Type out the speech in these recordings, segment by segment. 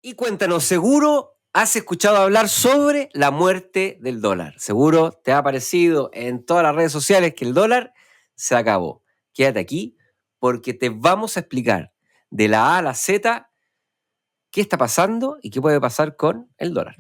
Y cuéntanos, seguro has escuchado hablar sobre la muerte del dólar. Seguro te ha aparecido en todas las redes sociales que el dólar se acabó. Quédate aquí porque te vamos a explicar de la A a la Z qué está pasando y qué puede pasar con el dólar.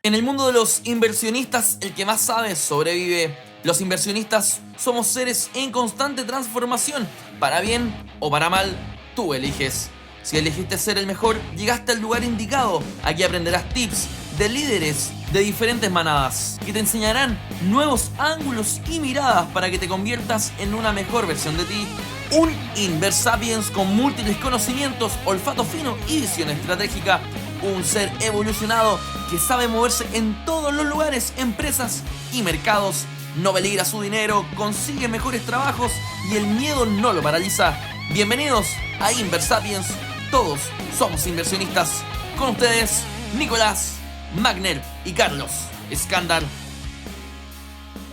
En el mundo de los inversionistas, el que más sabe sobrevive. Los inversionistas somos seres en constante transformación. Para bien o para mal, tú eliges. Si elegiste ser el mejor, llegaste al lugar indicado. Aquí aprenderás tips de líderes de diferentes manadas que te enseñarán nuevos ángulos y miradas para que te conviertas en una mejor versión de ti. Un Inversapiens con múltiples conocimientos, olfato fino y visión estratégica. Un ser evolucionado que sabe moverse en todos los lugares, empresas y mercados. No peligra su dinero, consigue mejores trabajos y el miedo no lo paraliza. Bienvenidos a Inversapiens. Todos somos inversionistas. Con ustedes, Nicolás, Magner y Carlos Escándar.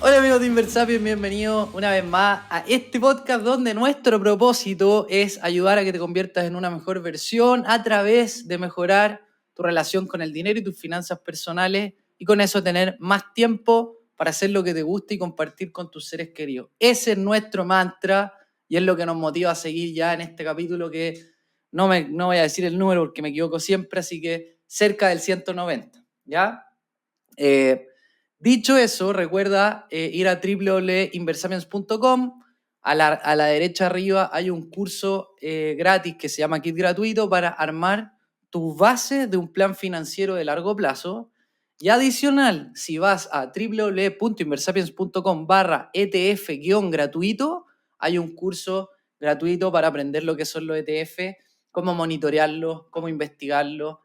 Hola amigos de Inversapiens, bienvenidos una vez más a este podcast donde nuestro propósito es ayudar a que te conviertas en una mejor versión a través de mejorar tu relación con el dinero y tus finanzas personales y con eso tener más tiempo para hacer lo que te gusta y compartir con tus seres queridos. Ese es nuestro mantra y es lo que nos motiva a seguir ya en este capítulo que no voy a decir el número porque me equivoco siempre, así que cerca del 190, ¿ya? Dicho eso, recuerda ir a www.inversapiens.com. A la derecha arriba hay un curso gratis que se llama Kit Gratuito para armar tu base de un plan financiero de largo plazo. Y adicional, si vas a www.inversapiens.com/ETF-gratuito, hay un curso gratuito para aprender lo que son los ETF, cómo monitorearlos, cómo investigarlos,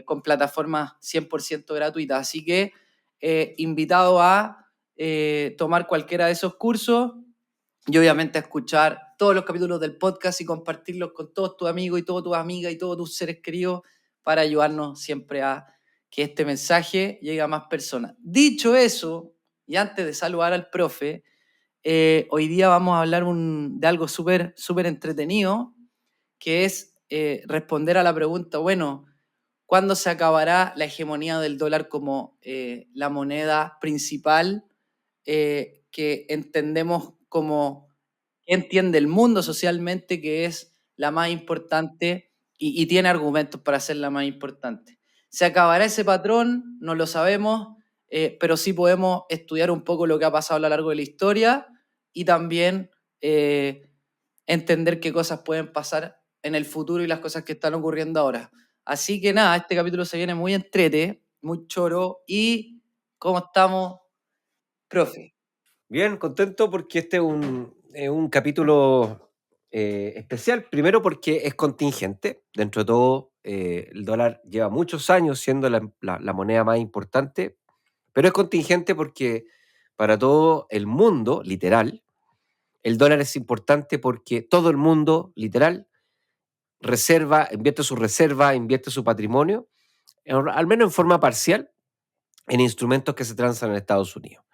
con plataformas 100% gratuitas. Así que invitado a tomar cualquiera de esos cursos y obviamente a escuchar todos los capítulos del podcast y compartirlos con todos tus amigos y todas tus amigas y todos tus seres queridos para ayudarnos siempre a que este mensaje llegue a más personas. Dicho eso, y antes de saludar al profe, hoy día vamos a hablar de algo súper entretenido, que es responder a la pregunta, bueno, ¿cuándo se acabará la hegemonía del dólar como la moneda principal que entendemos como entiende el mundo socialmente que es la más importante y tiene argumentos para ser la más importante? ¿Se acabará ese patrón? No lo sabemos, pero sí podemos estudiar un poco lo que ha pasado a lo largo de la historia y también entender qué cosas pueden pasar en el futuro y las cosas que están ocurriendo ahora. Así que nada, este capítulo se viene muy entrete, muy choro. ¿Y cómo estamos, profe? Bien, contento porque este es un capítulo especial. Primero porque es contingente. Dentro de todo, el dólar lleva muchos años siendo la moneda más importante, pero es contingente porque para todo el mundo, literal, el dólar es importante porque todo el mundo, literal, invierte su reserva, invierte su patrimonio, al menos en forma parcial, en instrumentos que se transan en Estados Unidos.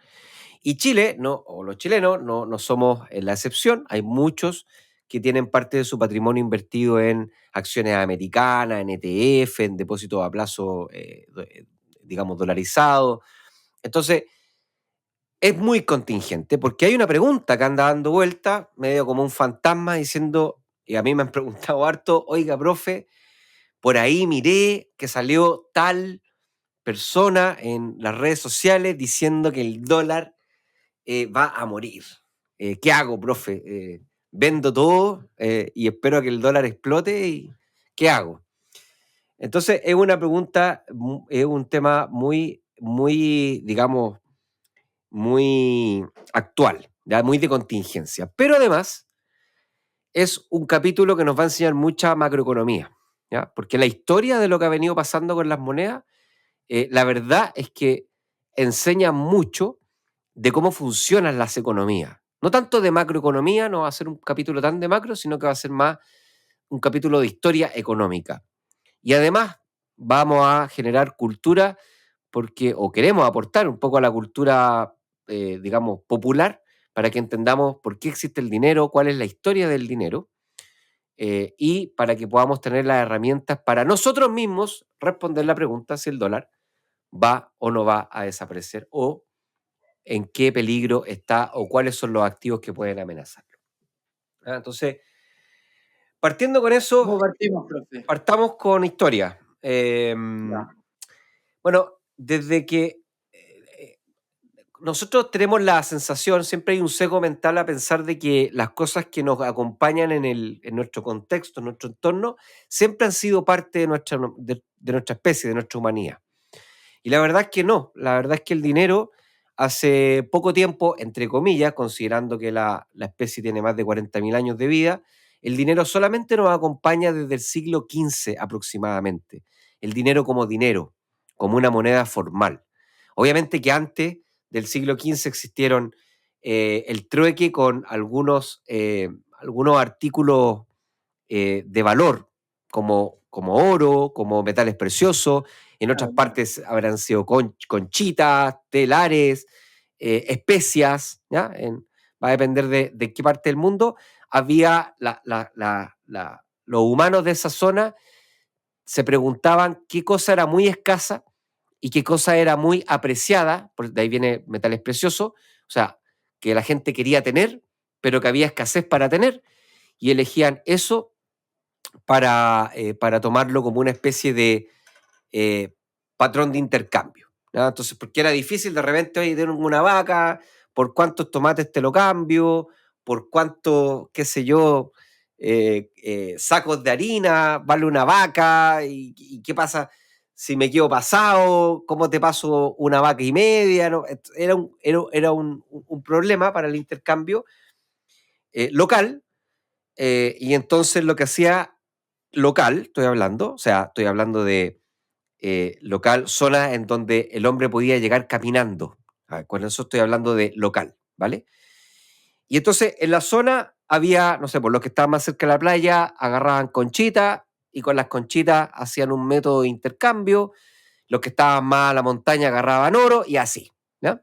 Y Chile, no, o los chilenos, no somos la excepción. Hay muchos que tienen parte de su patrimonio invertido en acciones americanas, en ETF, en depósitos a plazo, digamos, dolarizado. Entonces, es muy contingente porque hay una pregunta que anda dando vuelta, medio como un fantasma, diciendo, y a mí me han preguntado harto, oiga, profe, por ahí miré que salió tal persona en las redes sociales diciendo que el dólar va a morir. ¿Qué hago, profe? ¿Vendo todo y espero a que el dólar explote? ¿Qué hago? Entonces, es una pregunta, es un tema muy, digamos, muy actual, ¿ya? Muy de contingencia. Pero además, es un capítulo que nos va a enseñar mucha macroeconomía, ¿ya? Porque la historia de lo que ha venido pasando con las monedas, la verdad es que enseña mucho de cómo funcionan las economías. No tanto de macroeconomía, no va a ser un capítulo tan de macro, sino que va a ser más un capítulo de historia económica. Y además vamos a generar cultura o queremos aportar un poco a la cultura, digamos, popular, para que entendamos por qué existe el dinero, cuál es la historia del dinero y para que podamos tener las herramientas para nosotros mismos responder la pregunta si el dólar va o no va a desaparecer o en qué peligro está o cuáles son los activos que pueden amenazarlo. Entonces, partiendo con eso, ¿Cómo partimos, profe? partamos con historia. Ya. Bueno, desde que nosotros tenemos la sensación, siempre hay un sesgo mental a pensar de que las cosas que nos acompañan en nuestro contexto, en nuestro entorno, siempre han sido parte de nuestra especie, de nuestra humanidad. Y la verdad es que no, la verdad es que el dinero hace poco tiempo, entre comillas, considerando que la especie tiene más de 40.000 años de vida, el dinero solamente nos acompaña desde el siglo XV aproximadamente. El dinero, como una moneda formal. Obviamente que antes del siglo XV existieron el trueque con algunos artículos de valor, como oro, como metales preciosos. En otras partes habrán sido conchitas, telares, especias, ¿ya? Va a depender de qué parte del mundo. Había los humanos de esa zona se preguntaban qué cosa era muy escasa y qué cosa era muy apreciada, de ahí viene metales preciosos, o sea, que la gente quería tener, pero que había escasez para tener, y elegían eso para tomarlo como una especie de eh, patrón de intercambio, ¿ya? Entonces, porque era difícil de repente, oye, tengo una vaca, por cuántos tomates te lo cambio, por cuántos, qué sé yo, sacos de harina vale una vaca, y qué pasa si me quedo pasado, cómo te paso una vaca y media, ¿no? Era un problema para el intercambio local, y entonces lo que hacía local, estoy hablando de local, zonas en donde el hombre podía llegar caminando. Con eso estoy hablando de local, ¿vale? Y entonces en la zona había, no sé, por los que estaban más cerca de la playa, agarraban conchitas y con las conchitas hacían un método de intercambio. Los que estaban más a la montaña agarraban oro y así, ¿ya?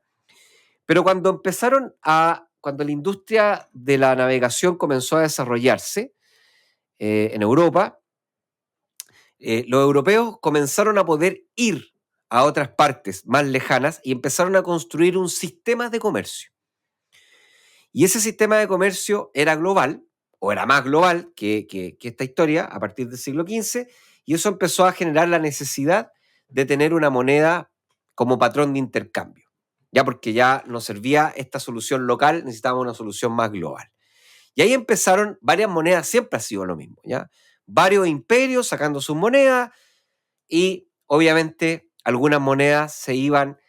Pero cuando la industria de la navegación comenzó a desarrollarse en Europa, los europeos comenzaron a poder ir a otras partes más lejanas y empezaron a construir un sistema de comercio. Y ese sistema de comercio era global, o era más global que esta historia a partir del siglo XV, y eso empezó a generar la necesidad de tener una moneda como patrón de intercambio. Ya porque ya nos servía esta solución local, necesitábamos una solución más global. Y ahí empezaron varias monedas, siempre ha sido lo mismo, ¿ya? Varios imperios sacando sus monedas, y obviamente algunas monedas se iban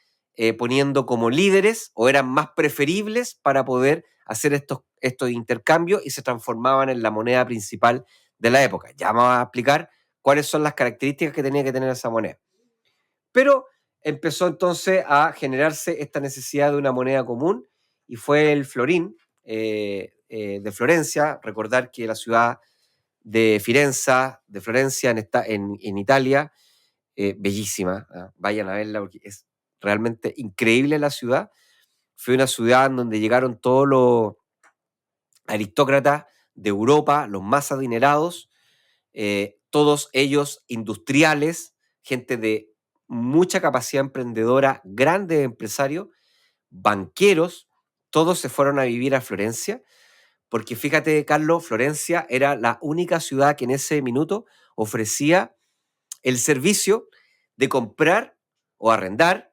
poniendo como líderes o eran más preferibles para poder hacer estos intercambios y se transformaban en la moneda principal de la época. Ya vamos a explicar cuáles son las características que tenía que tener esa moneda. Pero empezó entonces a generarse esta necesidad de una moneda común y fue el florín de Florencia. Recordar que la ciudad de Florencia en Italia, bellísima, vayan a verla porque es realmente increíble la ciudad. Fue una ciudad en donde llegaron todos los aristócratas de Europa, los más adinerados, todos ellos industriales, gente de mucha capacidad emprendedora, grandes empresarios, banqueros, todos se fueron a vivir a Florencia, porque fíjate, Carlos, Florencia era la única ciudad que en ese minuto ofrecía el servicio de comprar o arrendar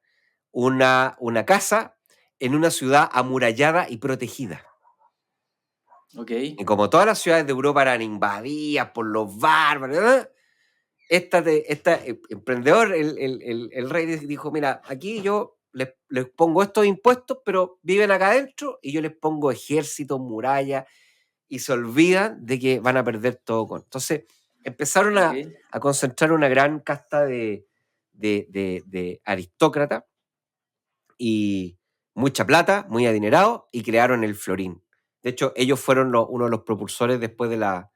una casa en una ciudad amurallada y protegida. Ok. Y como todas las ciudades de Europa eran invadidas por los bárbaros, esta emprendedor, el rey dijo, mira, aquí yo les pongo estos impuestos, pero viven acá adentro y yo les pongo ejércitos, murallas, y se olvidan de que van a perder todo. Entonces empezaron Ok. a concentrar una gran casta de aristócratas y mucha plata, muy adinerados, y crearon el florín. De hecho, ellos fueron uno de los propulsores después de la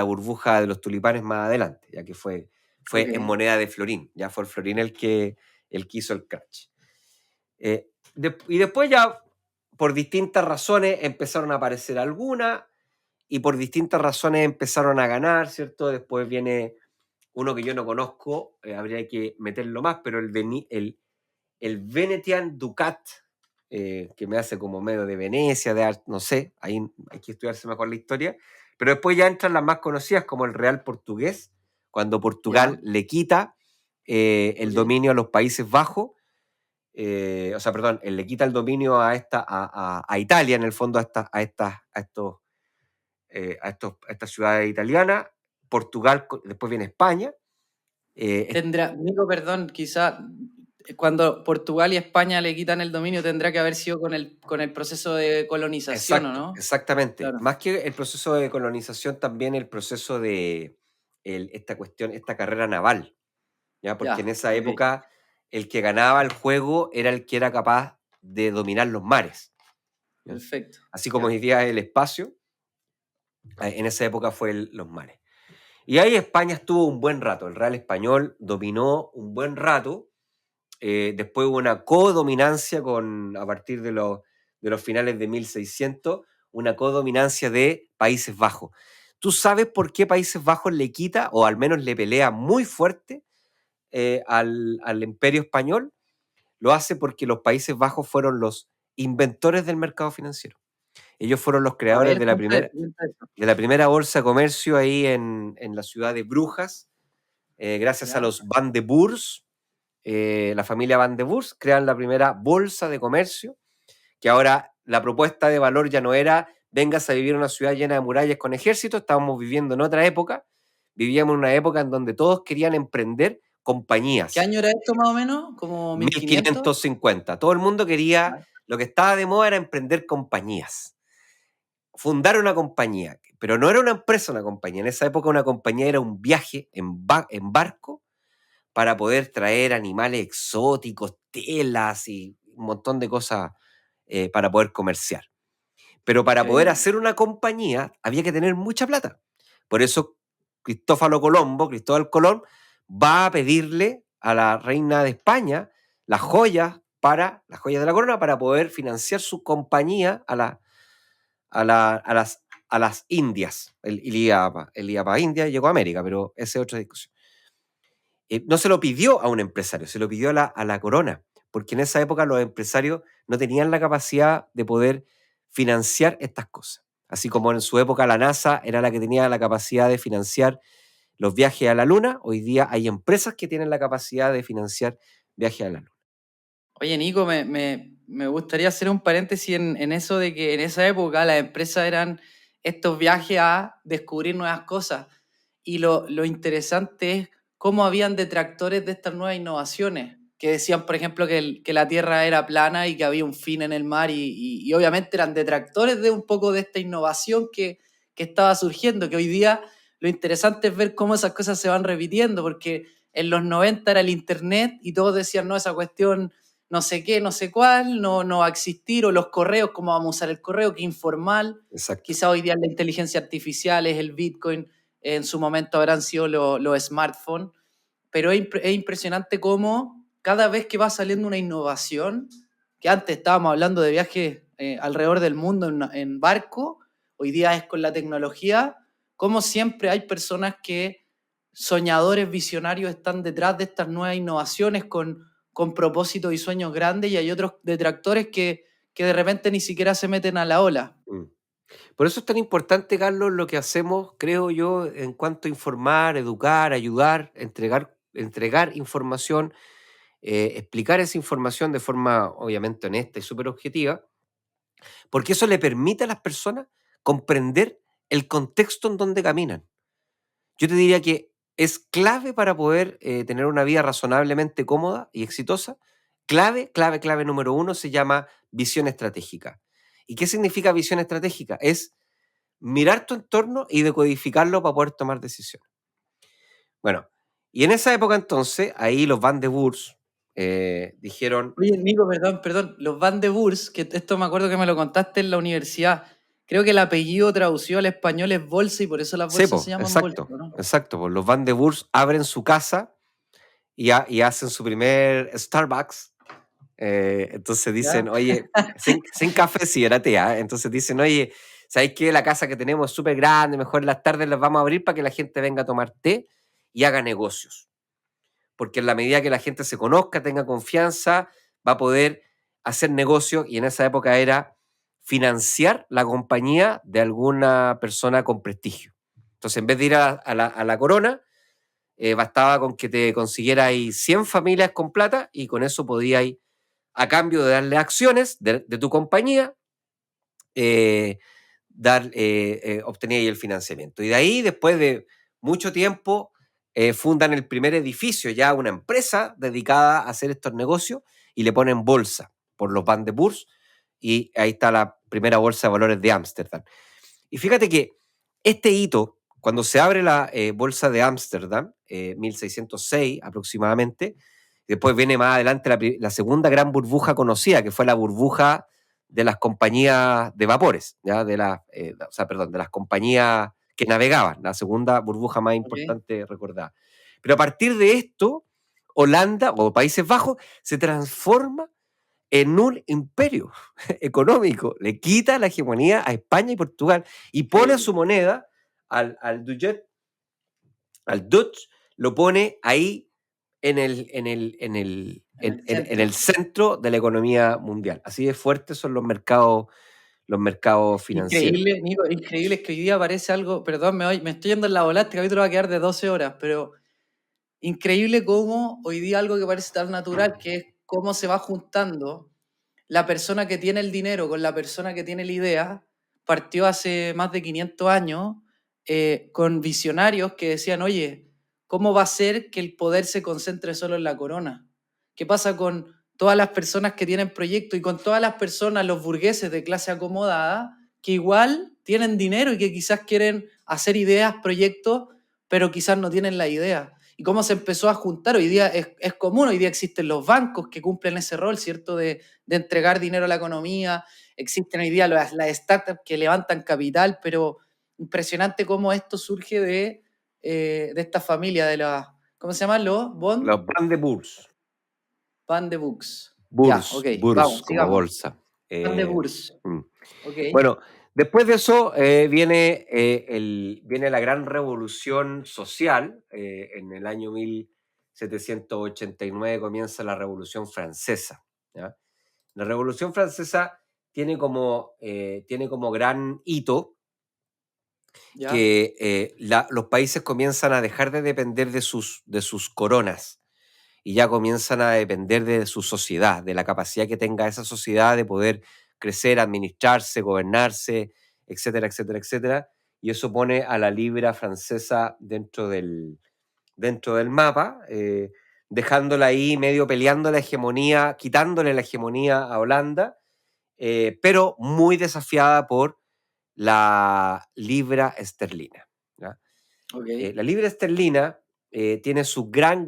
burbuja de los tulipanes más adelante, ya que fue Ok. en moneda de florín. Ya fue el florín el que hizo el crash. Y después ya, por distintas razones, empezaron a aparecer algunas, y por distintas razones empezaron a ganar, ¿cierto? Después viene uno que yo no conozco, habría que meterlo más, pero el Venetian Ducat, que me hace como medio de Venecia, no sé, ahí hay que estudiarse mejor la historia, pero después ya entran las más conocidas como el Real Portugués, cuando Portugal le quita el dominio a los Países Bajos, o sea, perdón, él le quita el dominio a Italia, en el fondo, a estas ciudades italianas. Portugal, después viene España. Nico, perdón, quizá cuando Portugal y España le quitan el dominio tendrá que haber sido con el proceso de colonización, exacto, ¿o no? Exactamente. Claro. Más que el proceso de colonización, también el proceso de esta carrera naval, ¿ya? Porque en esa época el que ganaba el juego era el que era capaz de dominar los mares. ¿ya? Perfecto. Así como hoy día el espacio, en esa época fue los mares. Y ahí España estuvo un buen rato, el Real Español dominó un buen rato, después hubo una codominancia a partir de los finales de 1600, una codominancia de Países Bajos. ¿Tú sabes por qué Países Bajos le quita, o al menos le pelea muy fuerte al Imperio Español? Lo hace porque los Países Bajos fueron los inventores del mercado financiero. Ellos fueron los creadores de la primera bolsa de comercio ahí en la ciudad de Brujas, gracias a los Van de Boers. La familia Van de Boers crean la primera bolsa de comercio, que ahora la propuesta de valor ya no era vengas a vivir en una ciudad llena de murallas con ejército, estábamos viviendo en otra época, vivíamos en una época en donde todos querían emprender compañías. ¿Qué año era esto más o menos? ¿Como 1500? 1550. Todo el mundo quería, lo que estaba de moda era emprender compañías. Fundar una compañía, pero no era una empresa, una compañía. En esa época una compañía era un viaje en barco para poder traer animales exóticos, telas y un montón de cosas para poder comerciar. Pero para poder hacer una compañía había que tener mucha plata. Por eso Cristóbal Colón, va a pedirle a la reina de España las joyas de la corona para poder financiar su compañía a las Indias. Él iba para India y llegó a América, pero esa es otra discusión. No se lo pidió a un empresario, se lo pidió a la corona, porque en esa época los empresarios no tenían la capacidad de poder financiar estas cosas. Así como en su época la NASA era la que tenía la capacidad de financiar los viajes a la Luna, hoy día hay empresas que tienen la capacidad de financiar viajes a la Luna. Oye, Nico, me gustaría hacer un paréntesis en eso de que en esa época las empresas eran estos viajes a descubrir nuevas cosas. Y lo interesante es cómo habían detractores de estas nuevas innovaciones, que decían, por ejemplo, que la Tierra era plana y que había un fin en el mar, y obviamente eran detractores de un poco de esta innovación que estaba surgiendo, que hoy día lo interesante es ver cómo esas cosas se van repitiendo, porque en los 90 era el Internet y todos decían, no, esa cuestión no sé qué, no sé cuál, no va a existir, o los correos, cómo vamos a usar el correo, qué informal. Exacto. Quizá hoy día la inteligencia artificial es el Bitcoin, en su momento habrán sido los smartphones, pero es impresionante cómo cada vez que va saliendo una innovación, que antes estábamos hablando de viajes alrededor del mundo en barco, hoy día es con la tecnología, como siempre hay personas que, soñadores, visionarios, están detrás de estas nuevas innovaciones con propósitos y sueños grandes, y hay otros detractores que de repente ni siquiera se meten a la ola. Por eso es tan importante, Carlos, lo que hacemos, creo yo, en cuanto a informar, educar, ayudar, entregar información, explicar esa información de forma obviamente honesta y súper objetiva, porque eso le permite a las personas comprender el contexto en donde caminan. Yo te diría que es clave para poder tener una vida razonablemente cómoda y exitosa. Clave número 1 se llama visión estratégica. ¿Y qué significa visión estratégica? Es mirar tu entorno y decodificarlo para poder tomar decisiones. Bueno, y en esa época entonces, ahí los Van de Boers dijeron... Oye, Nico, perdón, los Van de Boers, que esto me acuerdo que me lo contaste en la universidad, creo que el apellido traducido al español es bolsa y por eso las bolsas se llaman bolsa, ¿no? Exacto, pues los Van de Boers abren su casa y hacen su primer Starbucks. Entonces dicen, oye, sin café, sí, era té, entonces dicen, oye, ¿sabéis que la casa que tenemos es súper grande? Mejor en las tardes las vamos a abrir para que la gente venga a tomar té y haga negocios. Porque en la medida que la gente se conozca, tenga confianza, va a poder hacer negocios, y en esa época era financiar la compañía de alguna persona con prestigio. Entonces, en vez de ir a la corona, bastaba con que te consiguieras 100 familias con plata, y con eso podías, a cambio de darle acciones de tu compañía, obtenía ahí el financiamiento. Y de ahí, después de mucho tiempo, fundan el primer edificio, ya una empresa dedicada a hacer estos negocios, y le ponen bolsa por los Van de Bourse, y ahí está la primera bolsa de valores de Ámsterdam. Y fíjate que este hito, cuando se abre la bolsa de Ámsterdam, 1606 aproximadamente, después viene más adelante la segunda gran burbuja conocida, que fue la burbuja de las compañías de vapores, ¿ya? De las compañías que navegaban, la segunda burbuja más importante recordada. Pero a partir de esto, Holanda o Países Bajos se transforma en un imperio económico, le quita la hegemonía a España y Portugal y pone su moneda al Dutch, lo pone ahí en el centro de la economía mundial. Así de fuertes son los mercados financieros. Increíble, Nico, increíble. Es que hoy día parece algo, perdón, me estoy yendo en la bola, este capítulo va a quedar de 12 horas, pero increíble cómo hoy día algo que parece tan natural, que es cómo se va juntando la persona que tiene el dinero con la persona que tiene la idea, partió hace más de 500 años con visionarios que decían, oye, ¿cómo va a ser que el poder se concentre solo en la corona? ¿Qué pasa con todas las personas que tienen proyectos y con todas las personas, los burgueses de clase acomodada, que igual tienen dinero y que quizás quieren hacer ideas, proyectos, pero quizás no tienen la idea? Y cómo se empezó a juntar. Hoy día es común, hoy día existen los bancos que cumplen ese rol, ¿cierto? De entregar dinero a la economía. Existen hoy día las startups que levantan capital, pero impresionante cómo esto surge de esta familia de la, ¿cómo se llaman los bond? Los Van de Bourse. Van de Books. Ya, Bourse, ok, Bourse vamos, como sigamos. bolsa. Van de Books. Mm. Ok. Bueno, después de eso viene la gran revolución social. En el año 1789 comienza la Revolución Francesa, ¿ya? La Revolución Francesa tiene como gran hito Ya. que los países comienzan a dejar de depender de sus coronas, y ya comienzan a depender de su sociedad, de la capacidad que tenga esa sociedad de poder crecer, administrarse, gobernarse, etcétera, etcétera, etcétera. Y eso pone a la libra francesa dentro del mapa, dejándola ahí medio peleando la hegemonía, quitándole la hegemonía a Holanda, pero muy desafiada por la libra esterlina, ¿ya? Ok. La libra esterlina tiene su gran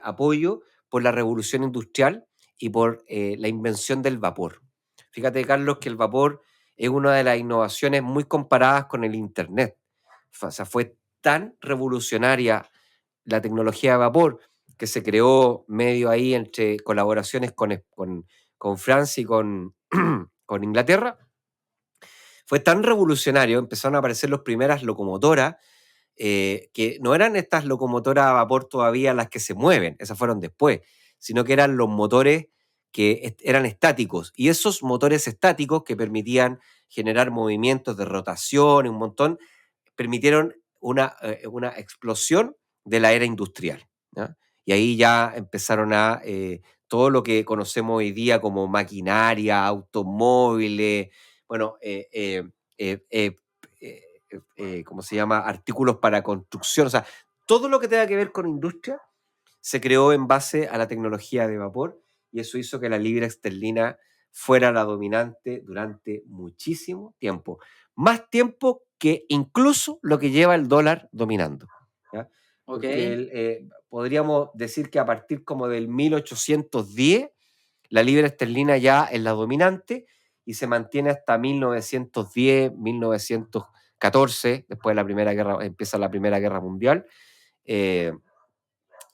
apoyo por la revolución industrial y por la invención del vapor. Fíjate, Carlos, que el vapor es una de las innovaciones muy comparadas con el Internet. O sea, fue tan revolucionaria la tecnología de vapor que se creó medio ahí entre colaboraciones con Francia y con Inglaterra. Fue tan revolucionario, empezaron a aparecer las primeras locomotoras, que no eran estas locomotoras a vapor todavía las que se mueven, esas fueron después, sino que eran los motores que eran estáticos, y esos motores estáticos que permitían generar movimientos de rotación y un montón, permitieron una explosión de la era industrial, ¿ya? Y ahí ya empezaron todo lo que conocemos hoy día como maquinaria, automóviles, bueno, ¿cómo se llama? Artículos para construcción, o sea, todo lo que tenga que ver con industria se creó en base a la tecnología de vapor, y eso hizo que la libra esterlina fuera la dominante durante muchísimo tiempo. Más tiempo que incluso lo que lleva el dólar dominando, ¿ya? Ok. Porque podríamos decir que a partir como del 1810, la libra esterlina ya es la dominante y se mantiene hasta 1910, 1914, después de la Primera Guerra, empieza la Primera Guerra Mundial.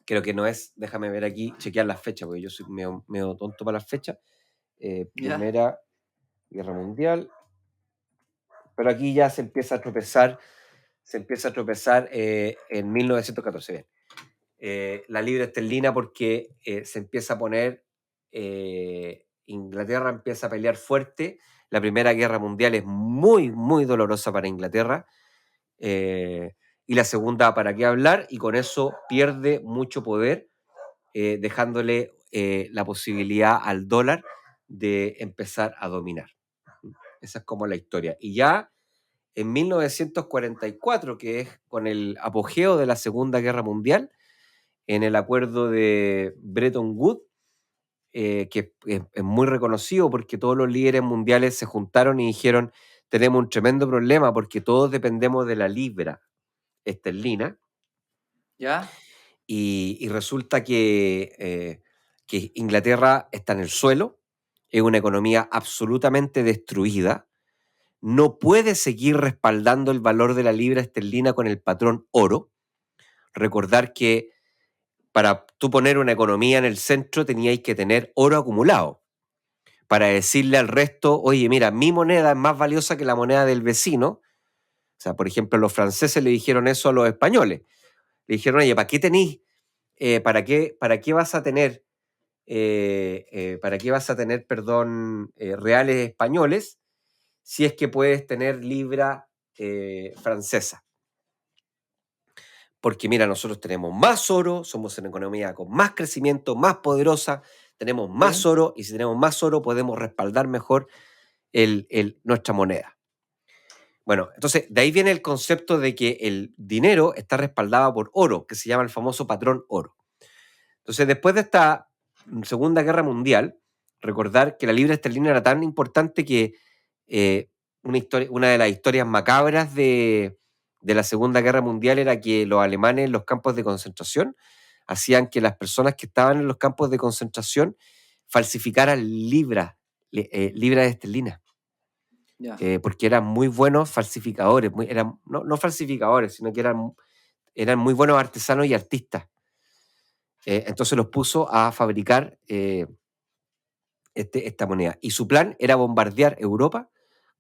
Creo que no es, déjame ver aquí, chequear las fechas, porque yo soy medio tonto para las fechas. Ya. Primera Guerra Mundial. Pero aquí ya se empieza a tropezar en 1914. Bien. La libra esterlina porque se empieza a poner, Inglaterra empieza a pelear fuerte. La Primera Guerra Mundial es muy, muy dolorosa para Inglaterra. Y la segunda, ¿para qué hablar? Y con eso pierde mucho poder, dejándole la posibilidad al dólar de empezar a dominar. Esa es como la historia. Y ya en 1944, que es con el apogeo de la Segunda Guerra Mundial, en el acuerdo de Bretton Woods, que es muy reconocido porque todos los líderes mundiales se juntaron y dijeron, tenemos un tremendo problema porque todos dependemos de la libra esterlina, ¿Ya? y resulta que Inglaterra está en el suelo, es una economía absolutamente destruida, no puede seguir respaldando el valor de la libra esterlina con el patrón oro. Recordar que para tú poner una economía en el centro teníais que tener oro acumulado para decirle al resto, oye, mira, mi moneda es más valiosa que la moneda del vecino. O sea, por ejemplo, los franceses le dijeron eso a los españoles. Le dijeron, oye, ¿para qué tenéis? Para qué vas a tener, perdón, reales españoles si es que puedes tener libra francesa? Porque mira, nosotros tenemos más oro, somos una economía con más crecimiento, más poderosa, tenemos más ¿Sí? oro, y si tenemos más oro podemos respaldar mejor nuestra moneda. Bueno, entonces de ahí viene el concepto de que el dinero está respaldado por oro, que se llama el famoso patrón oro. Entonces, después de esta Segunda Guerra Mundial, recordar que la libra esterlina era tan importante que una de las historias macabras de la Segunda Guerra Mundial era que los alemanes en los campos de concentración hacían que las personas que estaban en los campos de concentración falsificaran libras esterlinas, Ya. porque eran muy buenos falsificadores, no falsificadores, sino que eran muy buenos artesanos y artistas. Entonces los puso a fabricar esta moneda. Y su plan era bombardear Europa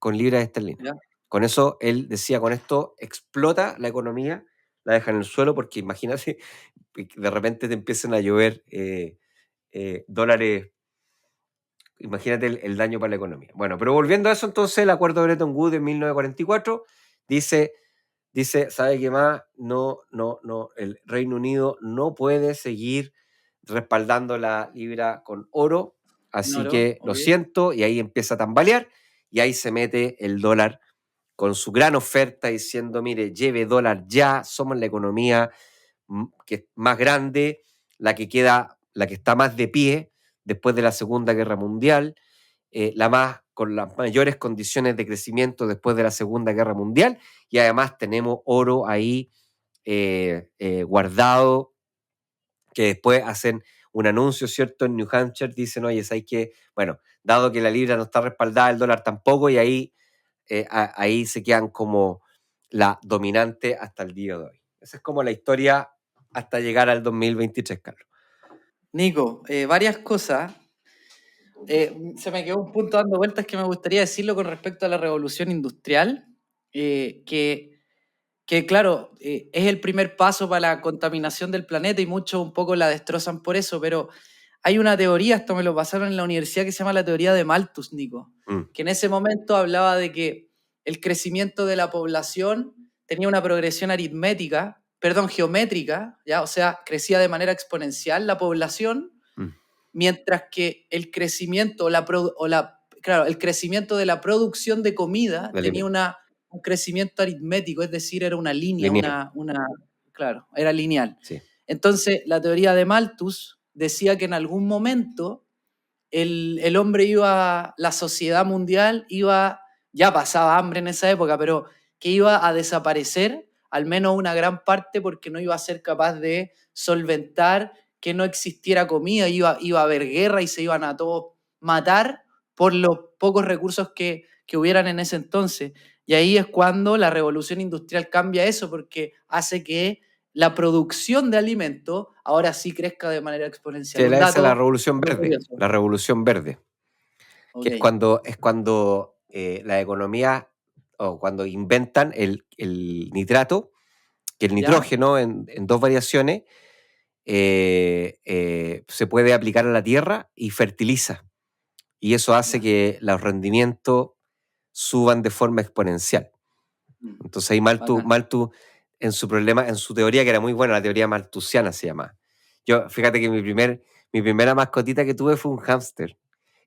con libras esterlinas. ¿Ya? Con eso, él decía, con esto explota la economía, la deja en el suelo, porque imagínate que de repente te empiezan a llover dólares. Imagínate el daño para la economía. Bueno, pero volviendo a eso, entonces, el acuerdo de Bretton Woods en 1944 dice, ¿sabe qué más? No, el Reino Unido no puede seguir respaldando la libra con oro, así Oro, que lo ok. siento, y ahí empieza a tambalear, y ahí se mete el dólar con su gran oferta diciendo, mire, lleve dólar ya, somos la economía que es más grande, la que está más de pie después de la Segunda Guerra Mundial, con las mayores condiciones de crecimiento después de la Segunda Guerra Mundial, y además tenemos oro ahí guardado, que después hacen un anuncio, ¿cierto? En New Hampshire dicen, oye, ¿sabes qué? Bueno, dado que la libra no está respaldada, el dólar tampoco, y ahí se quedan como la dominante hasta el día de hoy. Esa es como la historia hasta llegar al 2023, Carlos. Nico, varias cosas. Se me quedó un punto dando vueltas que me gustaría decirlo con respecto a la revolución industrial, que claro, es el primer paso para la contaminación del planeta y muchos un poco la destrozan por eso, pero hay una teoría, esto me lo pasaron en la universidad, que se llama la teoría de Malthus, Nico, que en ese momento hablaba de que el crecimiento de la población tenía una progresión geométrica, ¿ya? O sea, crecía de manera exponencial la población, mientras que el crecimiento, el crecimiento de la producción de comida tenía un crecimiento aritmético, es decir, era una línea, Lineal. claro, era lineal. Sí. Entonces, la teoría de Malthus decía que en algún momento el hombre la sociedad mundial ya pasaba hambre en esa época, pero que iba a desaparecer, al menos una gran parte, porque no iba a ser capaz de solventar que no existiera comida, iba a haber guerra y se iban a todos matar por los pocos recursos que hubieran en ese entonces. Y ahí es cuando la revolución industrial cambia eso, porque hace que la producción de alimentos ahora sí crezca de manera exponencial. Sí, Un esa es la dato revolución verde. curioso. La revolución verde. Que Ok. es cuando la economía o cuando inventan el nitrato, que el ¿Ya? nitrógeno en 2 variaciones se puede aplicar a la tierra y fertiliza. Y eso hace Ya. que los rendimientos suban de forma exponencial. Mm, Entonces ahí bacán. Malthus en su problema, en su teoría, que era muy buena, la teoría malthusiana se llama. Yo, fíjate que mi primera mascotita que tuve fue un hámster.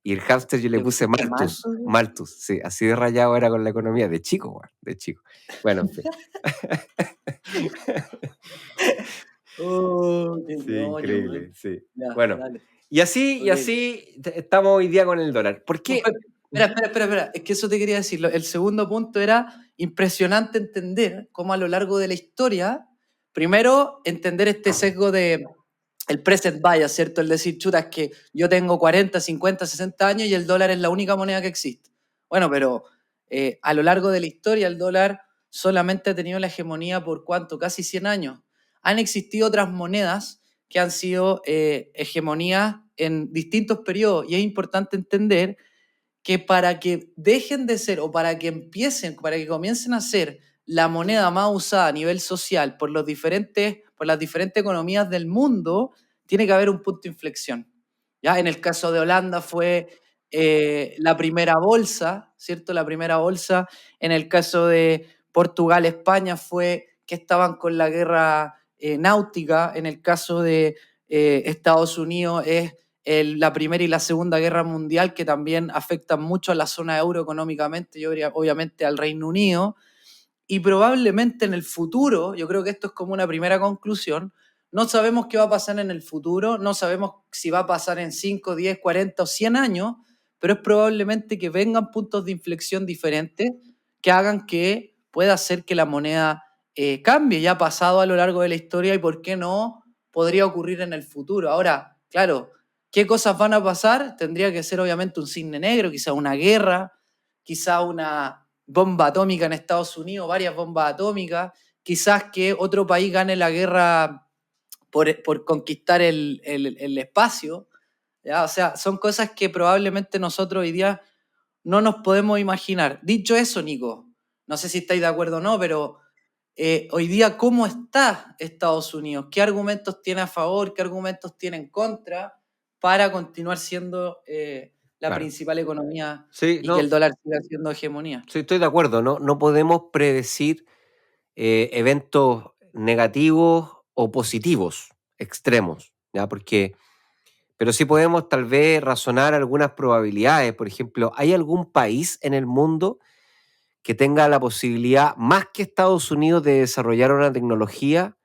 Y el hámster yo le ¿Le puse pusiste Malthus. Malthus? Malthus, sí, así de rayado era con la economía, de chico, weón, de chico. Bueno, en fin. Oh, qué Sí, ñoño, increíble, weón. sí. Ya, Bueno, dale. y Ok. así estamos hoy día con el dólar. ¿Por No, qué? espera. Es que eso te quería decir. El segundo punto era impresionante entender cómo a lo largo de la historia, primero, entender este sesgo de el present bias, ¿cierto? El decir, chuta, es que yo tengo 40, 50, 60 años y el dólar es la única moneda que existe. Bueno, pero a lo largo de la historia el dólar solamente ha tenido la hegemonía por ¿cuánto? Casi 100 años. Han existido otras monedas que han sido hegemonías en distintos periodos y es importante entender que para que dejen de ser o para que empiecen, para que comiencen a ser la moneda más usada a nivel social por las diferentes economías del mundo, tiene que haber un punto de inflexión. ¿Ya? En el caso de Holanda fue la primera bolsa, ¿cierto? La primera bolsa. En el caso de Portugal, España fue que estaban con la guerra náutica. En el caso de Estados Unidos es la Primera y la Segunda Guerra Mundial, que también afectan mucho a la zona euro económicamente y obviamente al Reino Unido. Y probablemente en el futuro, yo creo que esto es como una primera conclusión, no sabemos qué va a pasar en el futuro, no sabemos si va a pasar en 5, 10, 40 o 100 años, pero es probablemente que vengan puntos de inflexión diferentes que hagan que pueda hacer que la moneda cambie. Ya ha pasado a lo largo de la historia y por qué no podría ocurrir en el futuro. Ahora, claro, ¿qué cosas van a pasar? Tendría que ser obviamente un cisne negro, quizá una guerra, quizá una bomba atómica en Estados Unidos, varias bombas atómicas, quizás que otro país gane la guerra por conquistar el espacio, ¿ya? O sea, son cosas que probablemente nosotros hoy día no nos podemos imaginar. Dicho eso, Nico, no sé si estáis de acuerdo o no, pero hoy día, ¿cómo está Estados Unidos? ¿Qué argumentos tiene a favor? ¿Qué argumentos tiene en contra para continuar siendo la Claro. principal economía Sí, y que el no, dólar siga siendo hegemonía? sí, estoy de acuerdo. No podemos predecir eventos negativos o positivos extremos, ¿ya? Pero sí podemos tal vez razonar algunas probabilidades. Por ejemplo, ¿hay algún país en el mundo que tenga la posibilidad, más que Estados Unidos, de desarrollar una tecnología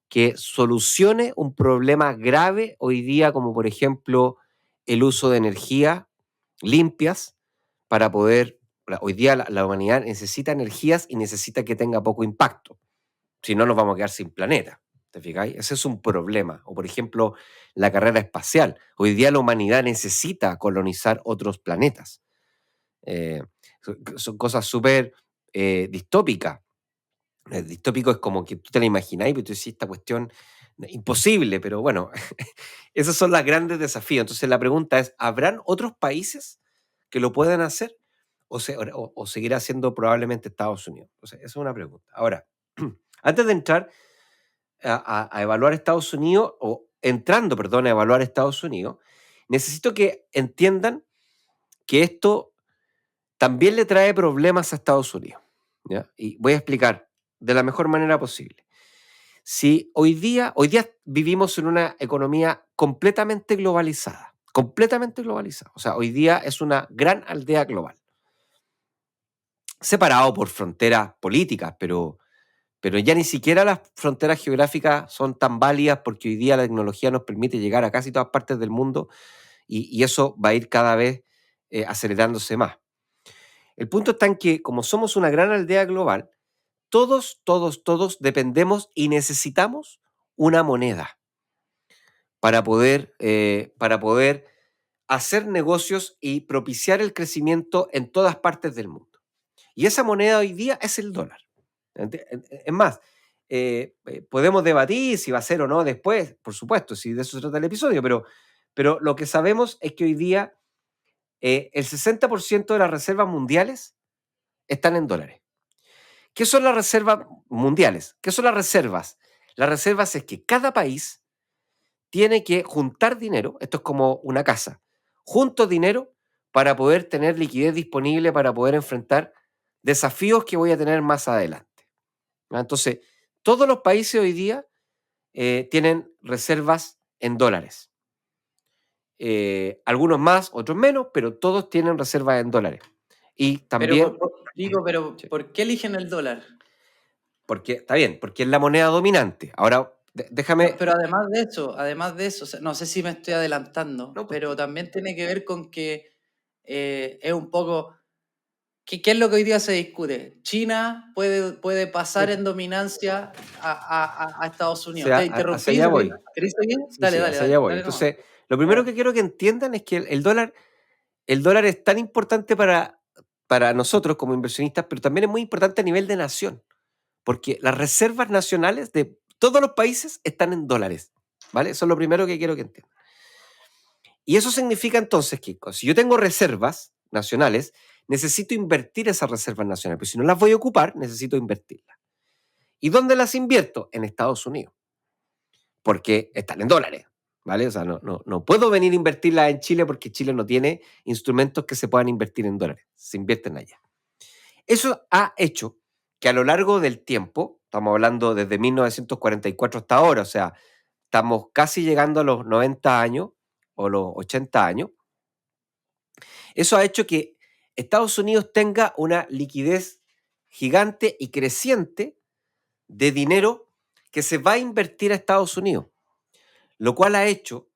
que solucione un problema grave hoy día, como por ejemplo el uso de energía limpias para poder, hoy día la humanidad necesita energías y necesita que tenga poco impacto, si no nos vamos a quedar sin planeta? ¿Te fijáis? Ese es un problema. O por ejemplo, la carrera espacial. Hoy día la humanidad necesita colonizar otros planetas. Eh, son cosas súper distópicas. Distópico es como que tú te la imagináis, pero tú decís esta cuestión imposible, pero bueno, esos son los grandes desafíos. Entonces la pregunta es, ¿habrán otros países que lo puedan hacer o seguirá siendo probablemente Estados Unidos? O sea, esa es una pregunta. Ahora, antes de entrar a evaluar Estados Unidos, o entrando, perdón, a evaluar Estados Unidos, necesito que entiendan que esto también le trae problemas a Estados Unidos, ¿ya? Y voy a explicar de la mejor manera posible. Si hoy día vivimos en una economía completamente globalizada. O sea, hoy día es una gran aldea global, separado por fronteras políticas, pero ya ni siquiera las fronteras geográficas son tan válidas porque hoy día la tecnología nos permite llegar a casi todas partes del mundo y eso va a ir cada vez acelerándose más. El punto está en que como somos una gran aldea global, todos dependemos y necesitamos una moneda para poder hacer negocios y propiciar el crecimiento en todas partes del mundo. Y esa moneda hoy día es el dólar. Es más, podemos debatir si va a ser o no después, por supuesto, si de eso se trata el episodio, pero lo que sabemos es que hoy día el 60% de las reservas mundiales están en dólares. ¿Qué son las reservas mundiales? ¿Qué son las reservas? Las reservas es que cada país tiene que juntar dinero, esto es como una casa, junto dinero para poder tener liquidez disponible para poder enfrentar desafíos que voy a tener más adelante. Entonces, todos los países hoy día tienen reservas en dólares. Algunos más, otros menos, pero todos tienen reservas en dólares. Y también... Pero Sí. ¿por qué eligen el dólar? Porque, está bien, porque es la moneda dominante. Ahora, déjame... Pero además de eso, o sea, no sé si me estoy adelantando, No, pues, pero también tiene que ver con que es un poco... ¿Qué es lo que hoy día se discute? China puede pasar en dominancia a Estados o Unidos. sea, Te interrumpí. hacia allá voy. ¿Querés seguir? Sí, Dale, sí, dale, hacia allá voy. dale nomás. Entonces, lo primero que quiero que entiendan es que el dólar es tan importante para nosotros como inversionistas, pero también es muy importante a nivel de nación, porque las reservas nacionales de todos los países están en dólares, ¿vale? Eso es lo primero que quiero que entiendan. Y eso significa entonces que si yo tengo reservas nacionales, necesito invertir esas reservas nacionales, pero si no las voy a ocupar, necesito invertirlas. ¿Y dónde las invierto? En Estados Unidos, porque están en dólares, ¿vale? O sea, no puedo venir a invertirlas en Chile porque Chile no tiene instrumentos que se puedan invertir en dólares, se invierten allá. Eso ha hecho que a lo largo del tiempo, estamos hablando desde 1944 hasta ahora, o sea, estamos casi llegando a los 90 años o los 80 años, eso ha hecho que Estados Unidos tenga una liquidez gigante y creciente de dinero que se va a invertir a Estados Unidos, lo cual ha hecho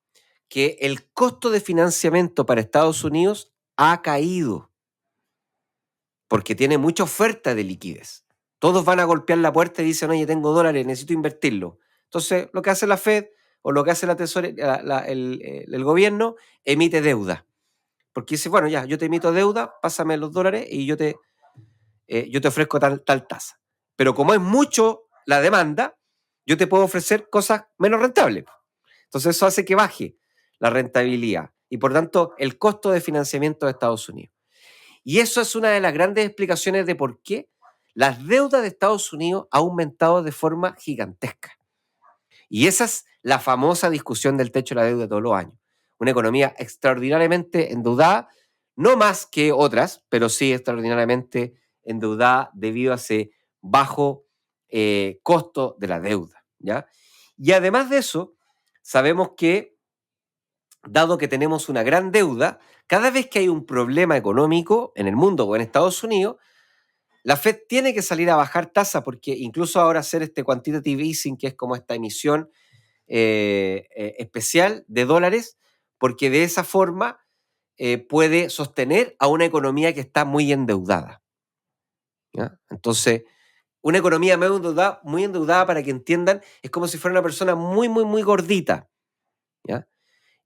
que el costo de financiamiento para Estados Unidos ha caído porque tiene mucha oferta de liquidez. Todos van a golpear la puerta y dicen, oye, tengo dólares, necesito invertirlo. Entonces, lo que hace la Fed o lo que hace la tesorería, el gobierno, emite deuda. Porque dice, bueno, ya, yo te emito deuda, pásame los dólares y yo te ofrezco tal tasa. Pero como es mucho la demanda, yo te puedo ofrecer cosas menos rentables. Entonces eso hace que baje la rentabilidad y por tanto el costo de financiamiento de Estados Unidos. Y eso es una de las grandes explicaciones de por qué las deudas de Estados Unidos han aumentado de forma gigantesca. Y esa es la famosa discusión del techo de la deuda de todos los años. Una economía extraordinariamente endeudada, no más que otras, pero sí extraordinariamente endeudada debido a ese bajo costo de la deuda, ¿ya? Y además de eso, sabemos que, dado que tenemos una gran deuda, cada vez que hay un problema económico en el mundo o en Estados Unidos, la Fed tiene que salir a bajar tasa porque incluso ahora hacer este quantitative easing, que es como esta emisión especial de dólares, porque de esa forma puede sostener a una economía que está muy endeudada, ¿ya? Entonces, una economía muy endeudada, para que entiendan, es como si fuera una persona muy, muy, muy gordita, ¿ya?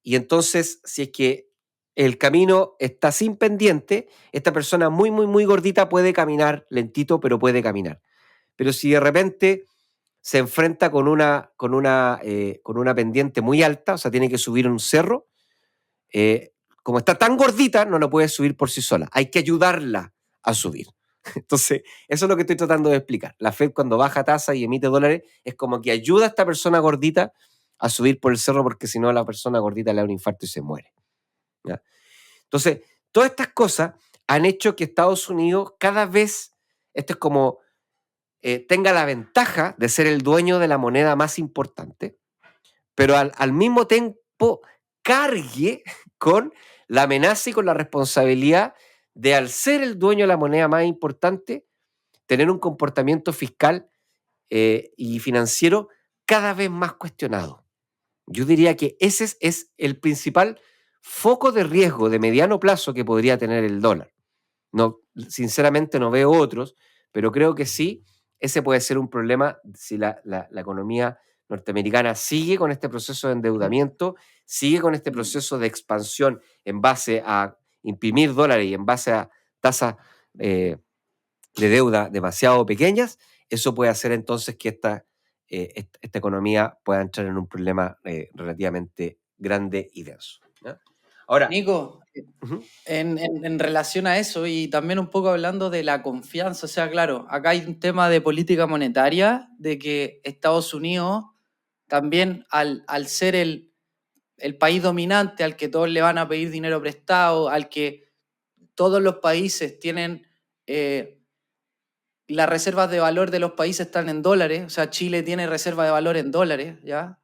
Y entonces, si es que el camino está sin pendiente, esta persona muy, muy, muy gordita puede caminar lentito, pero puede caminar. Pero si de repente se enfrenta con una pendiente muy alta, o sea, tiene que subir un cerro, como está tan gordita, no lo puede subir por sí sola. Hay que ayudarla a subir. Entonces, eso es lo que estoy tratando de explicar. La Fed, cuando baja tasa y emite dólares, es como que ayuda a esta persona gordita a subir por el cerro, porque si no, a la persona gordita le da un infarto y se muere, ¿ya? Entonces, todas estas cosas han hecho que Estados Unidos cada vez, esto es como, tenga la ventaja de ser el dueño de la moneda más importante, pero al mismo tiempo cargue con la amenaza y con la responsabilidad de, al ser el dueño de la moneda más importante, tener un comportamiento fiscal y financiero cada vez más cuestionado. Yo diría que ese es el principal foco de riesgo de mediano plazo que podría tener el dólar. No, sinceramente no veo otros, pero creo que sí, ese puede ser un problema si la economía norteamericana sigue con este proceso de endeudamiento, sigue con este proceso de expansión en base a imprimir dólares y en base a tasas de deuda demasiado pequeñas. Eso puede hacer entonces que esta economía pueda entrar en un problema relativamente grande y denso, ¿ya? Ahora, Nico, Ujú. En relación a eso y también un poco hablando de la confianza, o sea, claro, acá hay un tema de política monetaria, de que Estados Unidos también al ser el país dominante al que todos le van a pedir dinero prestado, al que todos los países tienen, las reservas de valor de los países están en dólares, o sea, Chile tiene reserva de valor en dólares, ¿ya?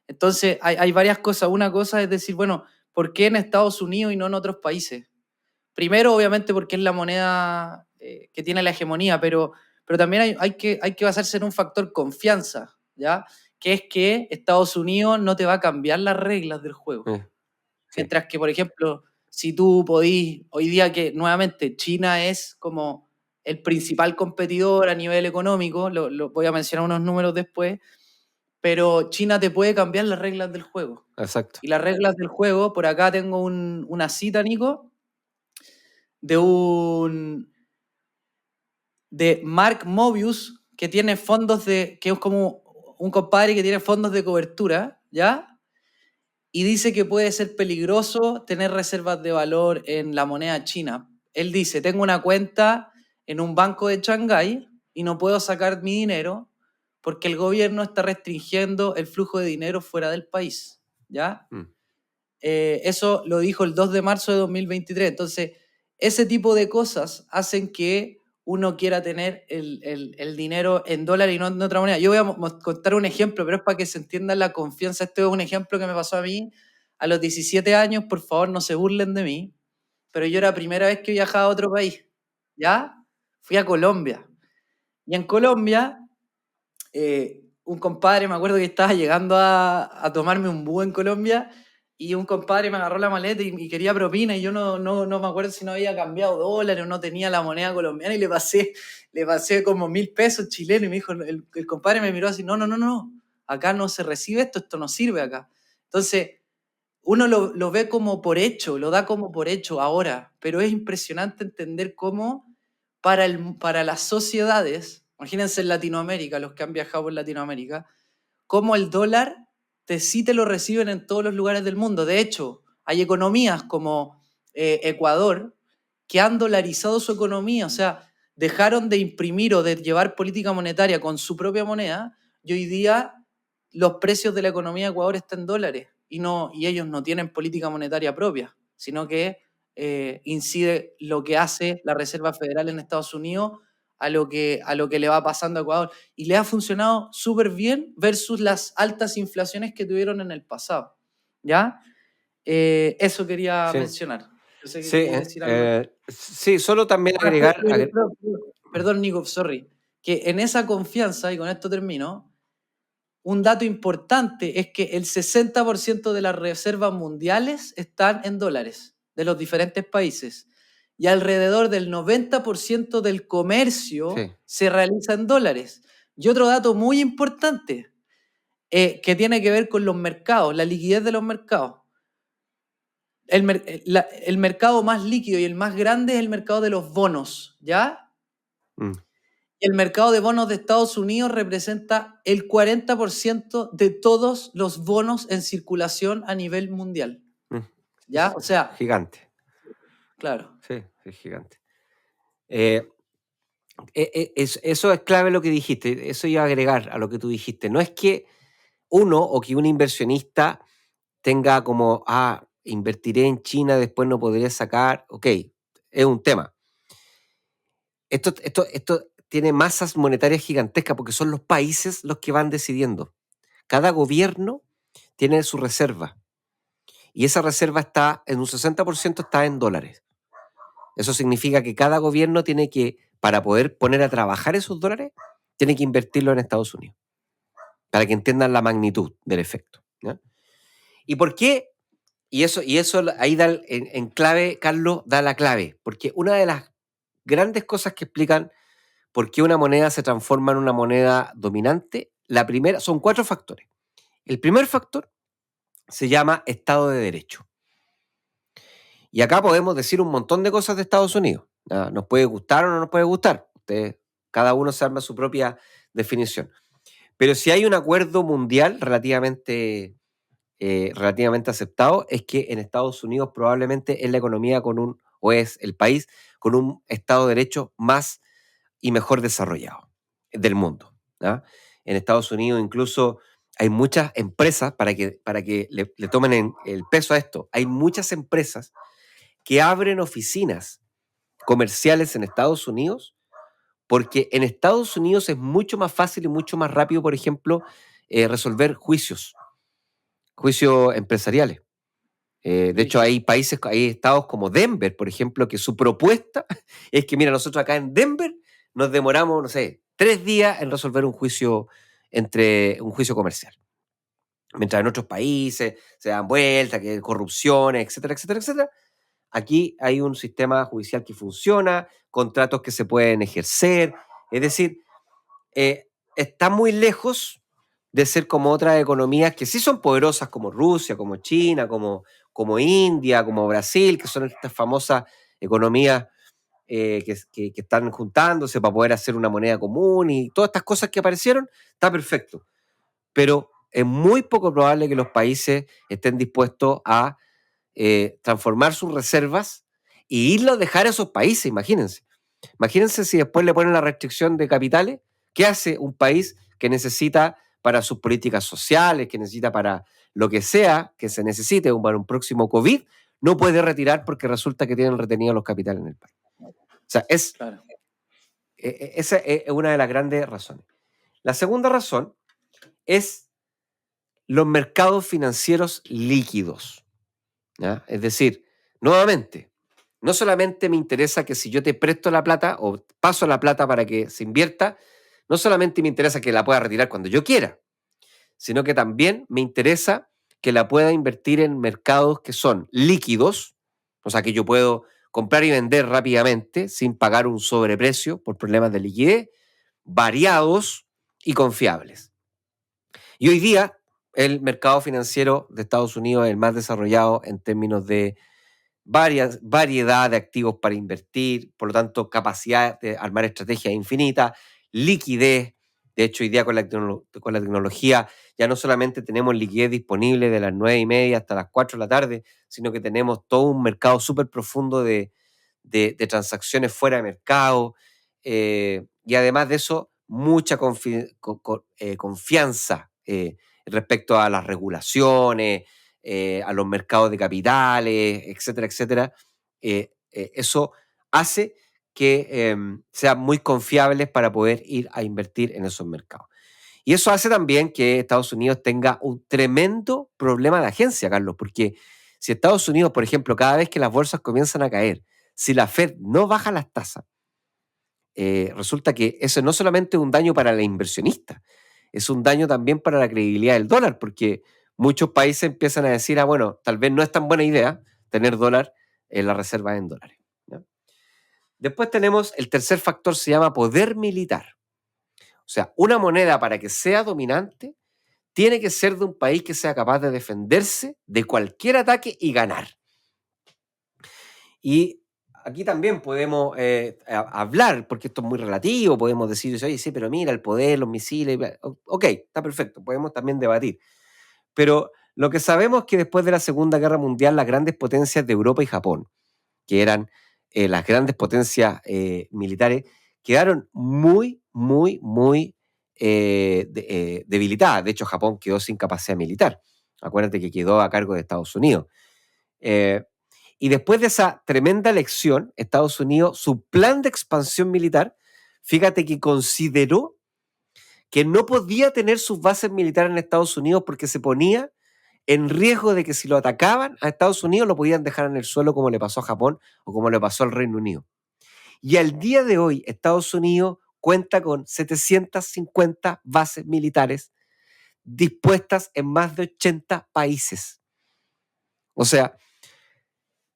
Entonces, hay varias cosas. Una cosa es decir, bueno, ¿por qué en Estados Unidos y no en otros países? Primero, obviamente, porque es la moneda que tiene la hegemonía, pero también hay que basarse en un factor confianza, ¿ya? Que es que Estados Unidos no te va a cambiar las reglas del juego. Sí. Mientras que, por ejemplo, si tú podís, hoy día que nuevamente China es como el principal competidor a nivel económico, voy a mencionar unos números después, pero China te puede cambiar las reglas del juego. Exacto. Y las reglas del juego, por acá tengo una cita, Nico, de Mark Mobius, que tiene que es como un compadre que tiene fondos de cobertura, ¿ya? Y dice que puede ser peligroso tener reservas de valor en la moneda china. Él dice, tengo una cuenta en un banco de Shanghái y no puedo sacar mi dinero porque el gobierno está restringiendo el flujo de dinero fuera del país, ¿ya? Eso lo dijo el 2 de marzo de 2023. Entonces, ese tipo de cosas hacen que uno quiera tener el dinero en dólar y no en otra moneda. Yo voy a contar un ejemplo, pero es para que se entienda la confianza. Este es un ejemplo que me pasó a mí a los 17 años. Por favor, no se burlen de mí. Pero yo era la primera vez que viajaba a otro país. ¿Ya? Fui a Colombia. Y en Colombia, un compadre, me acuerdo que estaba llegando a tomarme un búho en Colombia y un compadre me agarró la maleta y quería propina y yo no me acuerdo si no había cambiado dólares o no tenía la moneda colombiana y le pasé como 1.000 pesos chilenos y me dijo, el compadre me miró así, no, acá no se recibe esto no sirve acá. Entonces, uno lo ve como por hecho, lo da como por hecho ahora, pero es impresionante entender cómo para las sociedades, imagínense en Latinoamérica, los que han viajado por Latinoamérica, cómo el dólar sí te lo reciben en todos los lugares del mundo. De hecho, hay economías como Ecuador que han dolarizado su economía, o sea, dejaron de imprimir o de llevar política monetaria con su propia moneda y hoy día los precios de la economía de Ecuador están en dólares y ellos no tienen política monetaria propia, sino que incide lo que hace la Reserva Federal en Estados Unidos a lo que le va pasando a Ecuador. Y le ha funcionado súper bien versus las altas inflaciones que tuvieron en el pasado. ¿Ya? Eso quería Sí, mencionar. Yo sé que sí, quería decir algo. sí, solo también Ahora, agregar, perdón, Nico, sorry. Que en esa confianza, y con esto termino, un dato importante es que el 60% de las reservas mundiales están en dólares de los diferentes países y alrededor del 90% del comercio sí, se realiza en dólares. Y otro dato muy importante que tiene que ver con los mercados, la liquidez de los mercados. El mercado más líquido y el más grande es el mercado de los bonos, ¿ya? mm, El mercado de bonos de Estados Unidos representa el 40% de todos los bonos en circulación a nivel mundial. mm, ¿Ya? O sea, gigante, claro. sí, es gigante. Eso es clave lo que dijiste, eso iba a agregar a lo que tú dijiste. No es que uno o que un inversionista tenga como, invertiré en China, después no podré sacar, ok, es un tema. Esto tiene masas monetarias gigantescas porque son los países los que van decidiendo. Cada gobierno tiene su reserva y esa reserva está en un 60% está en dólares. Eso significa que cada gobierno tiene que, para poder poner a trabajar esos dólares, tiene que invertirlo en Estados Unidos, para que entiendan la magnitud del efecto, ¿ya? ¿Y por qué? Y eso ahí da en clave, Carlos, da la clave, porque una de las grandes cosas que explican por qué una moneda se transforma en una moneda dominante, la primera, son 4 factores. El primer factor se llama Estado de Derecho. Y acá podemos decir un montón de cosas de Estados Unidos. Nos puede gustar o no nos puede gustar. Cada uno se arma su propia definición. Pero si hay un acuerdo mundial relativamente relativamente aceptado es que en Estados Unidos probablemente es la economía o es el país con un Estado de Derecho más y mejor desarrollado del mundo. ¿Ya? En Estados Unidos incluso hay muchas empresas, para que le tomen el peso a esto, hay muchas empresas que abren oficinas comerciales en Estados Unidos, porque en Estados Unidos es mucho más fácil y mucho más rápido, por ejemplo, resolver juicios empresariales. De hecho, hay estados como Denver, por ejemplo, que su propuesta es que, mira, nosotros acá en Denver nos demoramos, no sé, 3 días en resolver un juicio comercial. Mientras en otros países se dan vueltas, que corrupciones, etcétera, etcétera, etcétera. Aquí hay un sistema judicial que funciona, contratos que se pueden ejercer. Es decir, está muy lejos de ser como otras economías que sí son poderosas, como Rusia, como China, como India, como Brasil, que son estas famosas economías que están juntándose para poder hacer una moneda común y todas estas cosas que aparecieron, está perfecto. Pero es muy poco probable que los países estén dispuestos a transformar sus reservas y irlo a dejar a esos países, imagínense. Imagínense si después le ponen la restricción de capitales. ¿Qué hace un país que necesita para sus políticas sociales, que necesita para lo que sea que se necesite para un próximo COVID? No puede retirar porque resulta que tienen retenidos los capitales en el país. O sea, Claro. esa es una de las grandes razones. La segunda razón es los mercados financieros líquidos. ¿Ya? Es decir, nuevamente, no solamente me interesa que si yo te presto la plata o paso la plata para que se invierta, no solamente me interesa que la pueda retirar cuando yo quiera, sino que también me interesa que la pueda invertir en mercados que son líquidos, o sea, que yo puedo comprar y vender rápidamente sin pagar un sobreprecio por problemas de liquidez, variados y confiables. Y hoy día el mercado financiero de Estados Unidos es el más desarrollado en términos de variedad de activos para invertir, por lo tanto, capacidad de armar estrategias infinitas, liquidez. De hecho, hoy día con la tecnología ya no solamente tenemos liquidez disponible de las 9:30 hasta las 4 de la tarde, sino que tenemos todo un mercado súper profundo de transacciones fuera de mercado. Y además de eso, mucha confianza respecto a las regulaciones, a los mercados de capitales, etcétera, etcétera. Eso hace que sean muy confiables para poder ir a invertir en esos mercados. Y eso hace también que Estados Unidos tenga un tremendo problema de agencia, Carlos, porque si Estados Unidos, por ejemplo, cada vez que las bolsas comienzan a caer, si la Fed no baja las tasas, resulta que eso no solamente es un daño para la inversionista, es un daño también para la credibilidad del dólar, porque muchos países empiezan a decir, bueno, tal vez no es tan buena idea tener dólar en las reservas en dólares. ¿Ya? Después tenemos el tercer factor, se llama poder militar. O sea, una moneda para que sea dominante tiene que ser de un país que sea capaz de defenderse de cualquier ataque y ganar. Y aquí también podemos hablar, porque esto es muy relativo, podemos decir, oye, sí, pero mira, el poder, los misiles, ok, está perfecto, podemos también debatir. Pero lo que sabemos es que después de la Segunda Guerra Mundial, las grandes potencias de Europa y Japón, que eran las grandes potencias militares, quedaron muy, muy, muy debilitadas. De hecho, Japón quedó sin capacidad militar. Acuérdate que quedó a cargo de Estados Unidos. Y después de esa tremenda elección, Estados Unidos, su plan de expansión militar, fíjate que consideró que no podía tener sus bases militares en Estados Unidos porque se ponía en riesgo de que si lo atacaban a Estados Unidos lo podían dejar en el suelo como le pasó a Japón o como le pasó al Reino Unido. Y al día de hoy, Estados Unidos cuenta con 750 bases militares dispuestas en más de 80 países. O sea,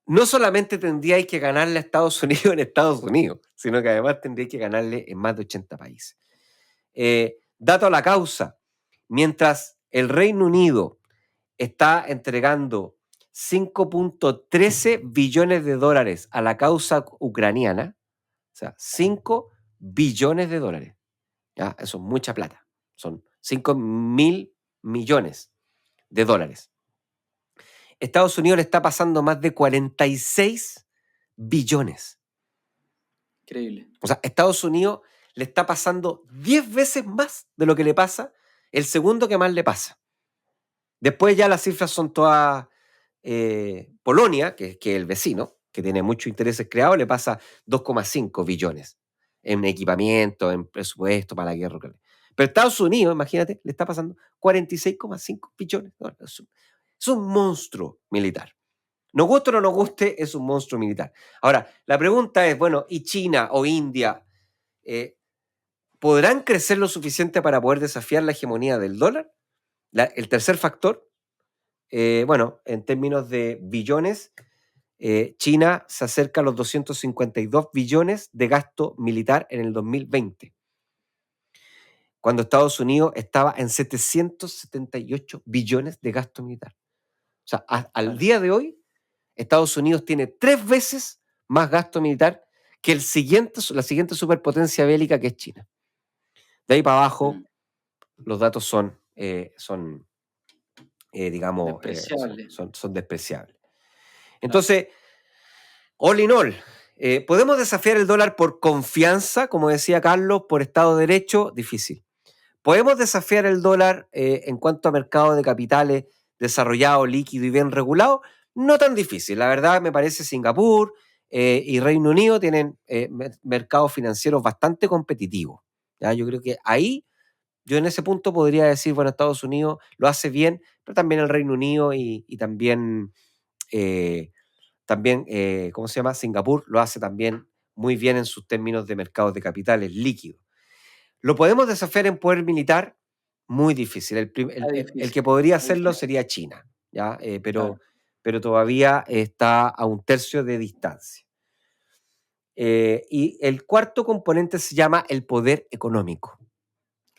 no solamente tendríais que ganarle a Estados Unidos en Estados Unidos, sino que además tendríais que ganarle en más de 80 países. Dato a la causa, mientras el Reino Unido está entregando 5.13 billones de dólares a la causa ucraniana, o sea, 5 billones de dólares. ¿Ya? Eso es mucha plata. Son 5.000 millones de dólares. Estados Unidos le está pasando más de 46 billones. Increíble. O sea, Estados Unidos le está pasando 10 veces más de lo que le pasa el segundo que más le pasa. Después ya las cifras son todas... Polonia, que es el vecino, que tiene muchos intereses creados, le pasa 2,5 billones en equipamiento, en presupuesto para la guerra. Pero Estados Unidos, imagínate, le está pasando 46,5 billones. Es un monstruo militar. Nos guste o no nos guste, es un monstruo militar. Ahora, la pregunta es, bueno, ¿y China o India podrán crecer lo suficiente para poder desafiar la hegemonía del dólar? El tercer factor, bueno, en términos de billones, China se acerca a los 252 billones de gasto militar en el 2020, cuando Estados Unidos estaba en 778 billones de gasto militar. O sea, al día de hoy, Estados Unidos tiene 3 veces más gasto militar que la siguiente superpotencia bélica, que es China. De ahí para abajo, los datos son digamos, Despreciable. son despreciables. Entonces, all in all, ¿podemos desafiar el dólar por confianza, como decía Carlos, por Estado de Derecho? Difícil. ¿Podemos desafiar el dólar en cuanto a mercado de capitales desarrollado, líquido y bien regulado? No tan difícil. La verdad, me parece Singapur y Reino Unido tienen mercados financieros bastante competitivos. ¿Ya? Yo creo que ahí, yo en ese punto podría decir, bueno, Estados Unidos lo hace bien, pero también el Reino Unido y también, ¿cómo se llama? Singapur lo hace también muy bien en sus términos de mercados de capitales líquidos. ¿Lo podemos desafiar en poder militar? Muy difícil. El que podría hacerlo sería China, ¿ya? Pero todavía está a un tercio de distancia. Y el cuarto componente se llama el poder económico.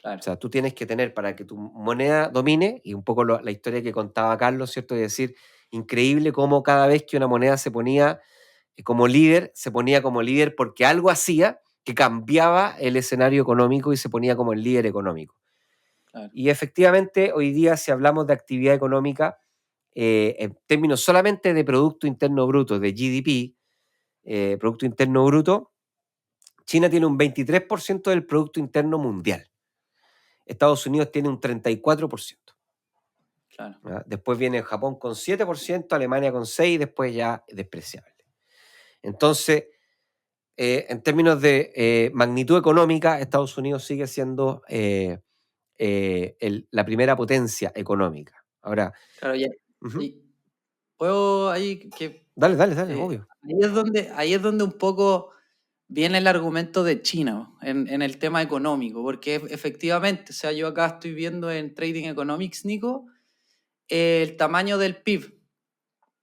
Claro. O sea, tú tienes que tener, para que tu moneda domine, y un poco la historia que contaba Carlos, ¿cierto? Es decir, increíble cómo cada vez que una moneda se ponía como líder porque algo hacía que cambiaba el escenario económico y se ponía como el líder económico. Claro. Y efectivamente, hoy día, si hablamos de actividad económica, en términos solamente de Producto Interno Bruto, de GDP, Producto Interno Bruto, China tiene un 23% del Producto Interno Mundial. Estados Unidos tiene un 34%. Claro. ¿Ya? Después viene Japón con 7%, Alemania con 6%, y después ya despreciable. Entonces, en términos de magnitud económica, Estados Unidos sigue siendo la primera potencia económica. Ahora, Claro, ya. uh-huh. ¿Puedo ahí que... Dale, obvio. Ahí es donde un poco viene el argumento de China en el tema económico, porque efectivamente, o sea, yo acá estoy viendo en Trading Economics, Nico, el tamaño del PIB,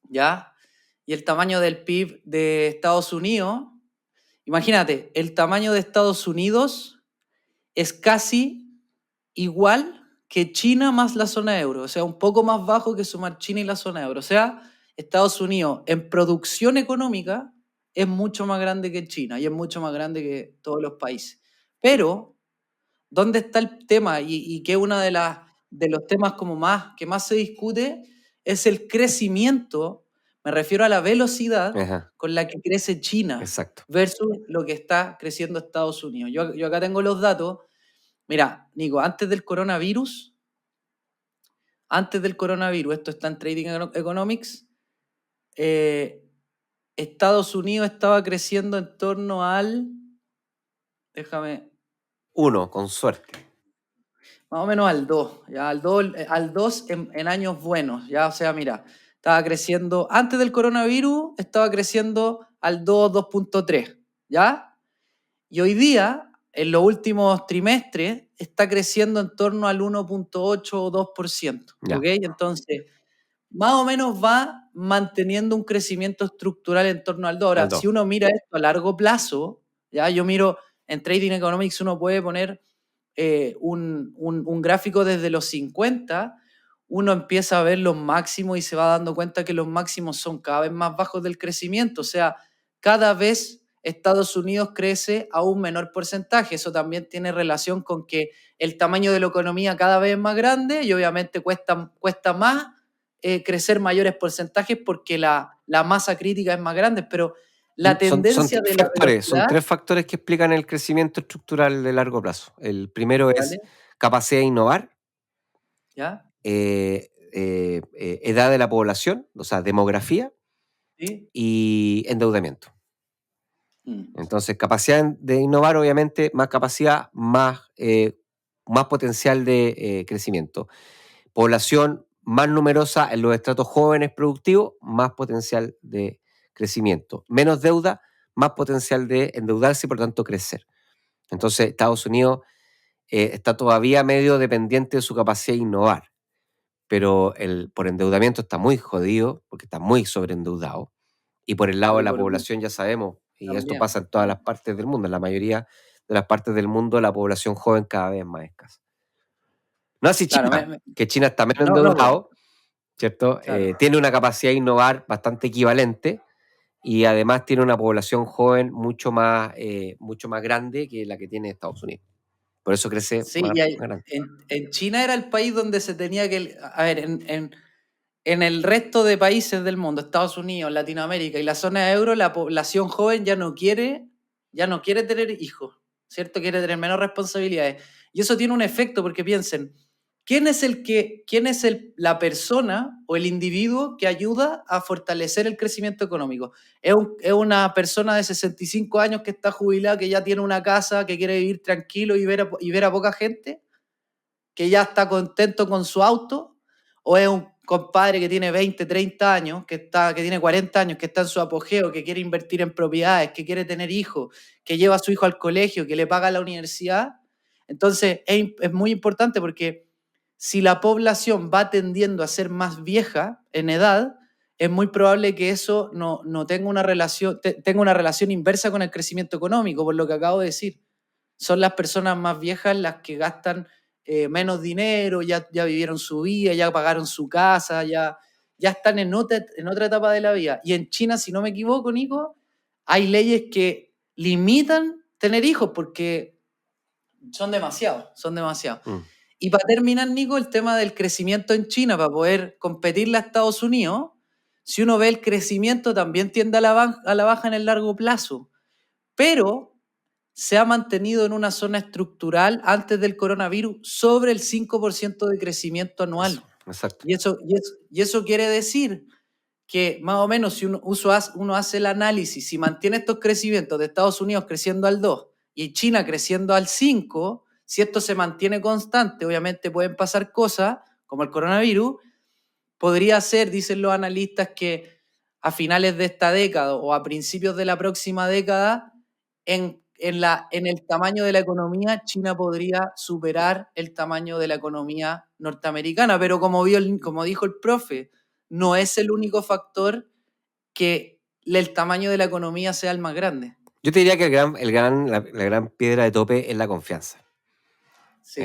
¿ya? Y el tamaño del PIB de Estados Unidos, imagínate, el tamaño de Estados Unidos es casi igual que China más la zona euro, o sea, un poco más bajo que sumar China y la zona euro. O sea, Estados Unidos en producción económica es mucho más grande que China y es mucho más grande que todos los países. Pero, ¿dónde está el tema? Y que uno de los temas que más se discute es el crecimiento, me refiero a la velocidad Ajá. con la que crece China. Exacto. Versus lo que está creciendo Estados Unidos. Yo acá tengo los datos. Mira, Nico, antes del coronavirus, esto está en Trading Economics, Estados Unidos estaba creciendo en torno al, 1, con suerte. Más o menos al 2, ya al 2 en años buenos, ya, o sea, mira, estaba creciendo, antes del coronavirus, estaba creciendo al 2.3, ¿ya? Y hoy día, en los últimos trimestres, está creciendo en torno al 1.8 o 2%, ¿ok? Entonces, más o menos va manteniendo un crecimiento estructural en torno al 2. Ahora, si uno mira esto a largo plazo, ya, yo miro en Trading Economics, uno puede poner un gráfico desde los 50, uno empieza a ver los máximos y se va dando cuenta que los máximos son cada vez más bajos del crecimiento, o sea, cada vez Estados Unidos crece a un menor porcentaje. Eso también tiene relación con que el tamaño de la economía cada vez es más grande y obviamente cuesta más crecer mayores porcentajes porque la masa crítica es más grande, pero la Son tendencia tres de la factores, son velocidad, tres factores que explican el crecimiento estructural de largo plazo. El primero es ¿vale? capacidad de innovar, ¿Ya? edad de la población, o sea, demografía ¿Sí? y endeudamiento. Mm. Entonces, capacidad de innovar, obviamente, más capacidad, más potencial de crecimiento. Población más numerosa en los estratos jóvenes productivos, más potencial de crecimiento. Menos deuda, más potencial de endeudarse y por tanto crecer. Entonces, Estados Unidos está todavía medio dependiente de su capacidad de innovar, pero por endeudamiento está muy jodido, porque está muy sobreendeudado. Y por el lado de la población ya sabemos, y esto También. pasa en todas las partes del mundo, en la mayoría de las partes del mundo la población joven cada vez es más escasa. No así Claro, China, que China está menos no, no, endeudado, ¿cierto? claro. Tiene una capacidad de innovar bastante equivalente y además tiene una población joven mucho más grande que la que tiene Estados Unidos. Por eso crece Sí, más y grande. en China era el país donde se tenía que... A ver, en el resto de países del mundo, Estados Unidos, Latinoamérica y la zona euro, la población joven ya no quiere tener hijos, ¿cierto? Quiere tener menos responsabilidades. Y eso tiene un efecto, porque piensen, quién es la persona o el individuo que ayuda a fortalecer el crecimiento económico? Es una persona de 65 años que está jubilada, que ya tiene una casa, que quiere vivir tranquilo y ver a poca gente, que ya está contento con su auto, o es un compadre que tiene 20, 30 años, que tiene 40 años, que está en su apogeo, que quiere invertir en propiedades, que quiere tener hijos, que lleva a su hijo al colegio, que le paga la universidad. Entonces es muy importante, porque si la población va tendiendo a ser más vieja en edad, es muy probable que eso no tenga una relación inversa con el crecimiento económico, por lo que acabo de decir. Son las personas más viejas las que gastan menos dinero, ya vivieron su vida, ya pagaron su casa, ya están en otra etapa de la vida. Y en China, si no me equivoco, Nico, hay leyes que limitan tener hijos porque son demasiados. Mm. Y para terminar, Nico, el tema del crecimiento en China, para poder competirle a Estados Unidos, si uno ve el crecimiento también tiende a la baja en el largo plazo, pero se ha mantenido en una zona estructural antes del coronavirus sobre el 5% de crecimiento anual. Exacto. Y eso quiere decir que más o menos si uno hace el análisis, si mantiene estos crecimientos de Estados Unidos creciendo al 2 y China creciendo al 5, si esto se mantiene constante, obviamente pueden pasar cosas como el coronavirus. Podría ser, dicen los analistas, que a finales de esta década o a principios de la próxima década, en el tamaño de la economía, China podría superar el tamaño de la economía norteamericana. Pero como dijo el profe, no es el único factor que el tamaño de la economía sea el más grande. Yo te diría que la gran piedra de tope es la confianza. Sí.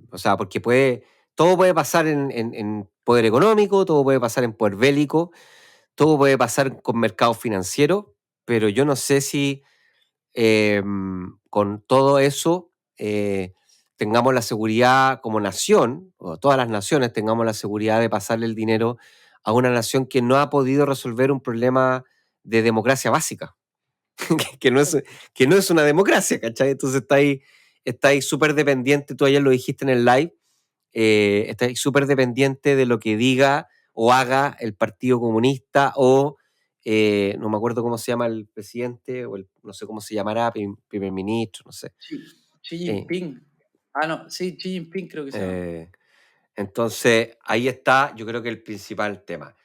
O sea, porque todo puede pasar en poder económico, todo puede pasar en poder bélico, todo puede pasar con mercados financieros, pero yo no sé si con todo eso tengamos la seguridad como nación, o todas las naciones tengamos la seguridad de pasarle el dinero a una nación que no ha podido resolver un problema de democracia básica, que no es una democracia, ¿cachai? Entonces está ahí súper dependiente, tú ayer lo dijiste en el live, está ahí súper dependiente de lo que diga o haga el Partido Comunista o no me acuerdo cómo se llama el presidente, no sé cómo se llamará, primer ministro, no sé. Xi Jinping. No, sí, Xi Jinping creo que se llama. Entonces, ahí está, yo creo que el principal tema.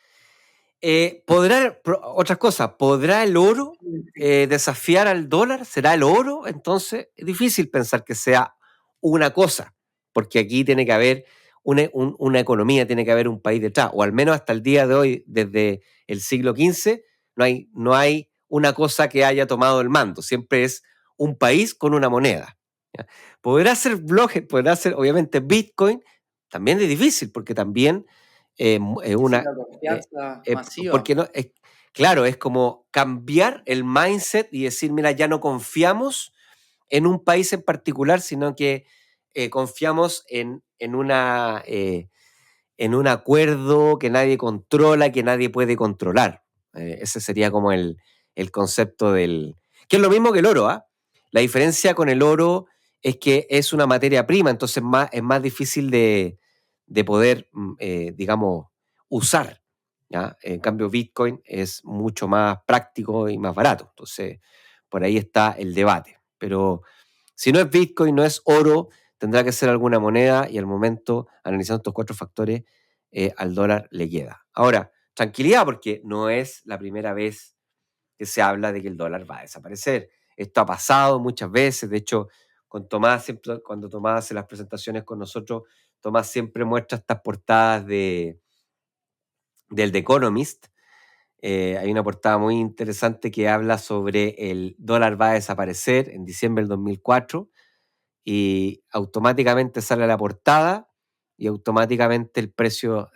Otras cosas, ¿podrá el oro desafiar al dólar? ¿Será el oro? Entonces, es difícil pensar que sea una cosa, porque aquí tiene que haber una economía, tiene que haber un país detrás, o al menos hasta el día de hoy, desde el siglo XV, no hay una cosa que haya tomado el mando, siempre es un país con una moneda. ¿Ya? Podrá ser bloque, podrá ser obviamente Bitcoin, también es difícil, porque también una... La confianza masiva. porque no, claro, es como cambiar el mindset y decir, mira, ya no confiamos en un país en particular, sino que confiamos en en un acuerdo que nadie controla, que nadie puede controlar. Ese sería como el concepto del... Que es lo mismo que el oro, ¿ah? La diferencia con el oro es que es una materia prima, entonces es más difícil de poder, digamos, usar, ¿ya? En cambio, Bitcoin es mucho más práctico y más barato. Entonces, por ahí está el debate. Pero si no es Bitcoin, no es oro, tendrá que ser alguna moneda y al momento, analizando estos 4 factores, al dólar le queda. Ahora, tranquilidad, porque no es la primera vez que se habla de que el dólar va a desaparecer. Esto ha pasado muchas veces. De hecho, con Tomás, siempre, cuando Tomás hace las presentaciones con nosotros, Tomás siempre muestra estas portadas del The Economist. Hay una portada muy interesante que habla sobre el dólar va a desaparecer en diciembre del 2004 y automáticamente sale la portada y automáticamente el precio,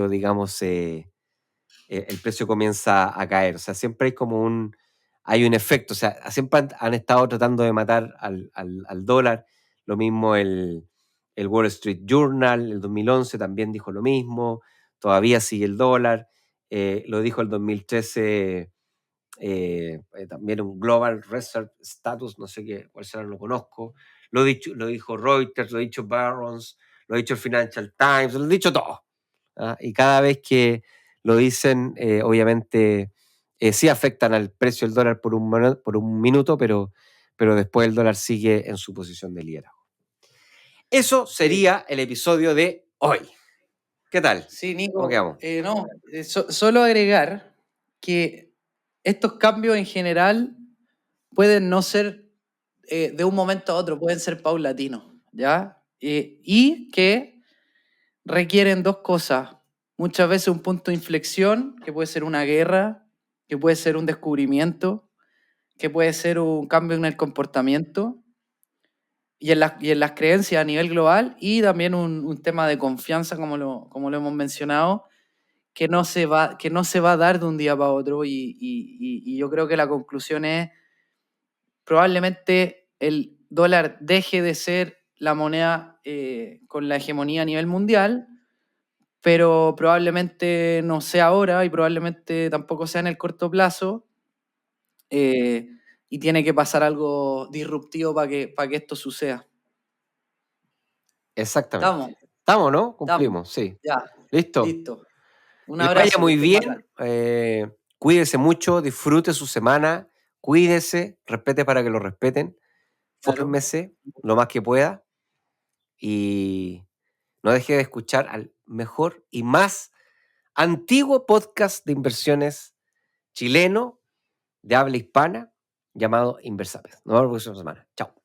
digamos, el precio comienza a caer. O sea, siempre hay como hay un efecto. O sea, siempre han estado tratando de matar al dólar. Lo mismo el Wall Street Journal, el 2011 también dijo lo mismo. Todavía sigue el dólar. Lo dijo el 2013 también un Global Reserve Status, no sé cuál será, no lo conozco. Lo dijo Reuters, lo ha dicho Barron's, lo ha dicho el Financial Times, lo ha dicho todo. ¿Ah? Y cada vez que lo dicen, obviamente sí afectan al precio del dólar por un minuto, pero después el dólar sigue en su posición de liderazgo. Eso sería el episodio de hoy. ¿Qué tal? Sí, Nico. ¿Cómo quedamos? Solo agregar que estos cambios en general pueden no ser de un momento a otro, pueden ser paulatinos, ¿ya? Y que requieren 2 cosas. Muchas veces un punto de inflexión, que puede ser una guerra, que puede ser un descubrimiento, que puede ser un cambio en el comportamiento y en las creencias a nivel global, y también un tema de confianza, como lo hemos mencionado, que no se va a dar de un día para otro. Y yo creo que la conclusión es: probablemente el dólar deje de ser la moneda con la hegemonía a nivel mundial, pero probablemente no sea ahora y probablemente tampoco sea en el corto plazo. Y tiene que pasar algo disruptivo para que esto suceda. Exactamente. ¿Estamos, no? Cumplimos, sí. Ya. ¿Listo? Listo. Un Que abrazo. vaya muy que estés bien. bacán. Cuídese mucho, disfrute su semana, cuídese, respete para que lo respeten, Claro. fórmese lo más que pueda y no deje de escuchar al mejor y más antiguo podcast de inversiones chileno de habla hispana llamado Inversapes. Nos vemos la próxima semana. Chao.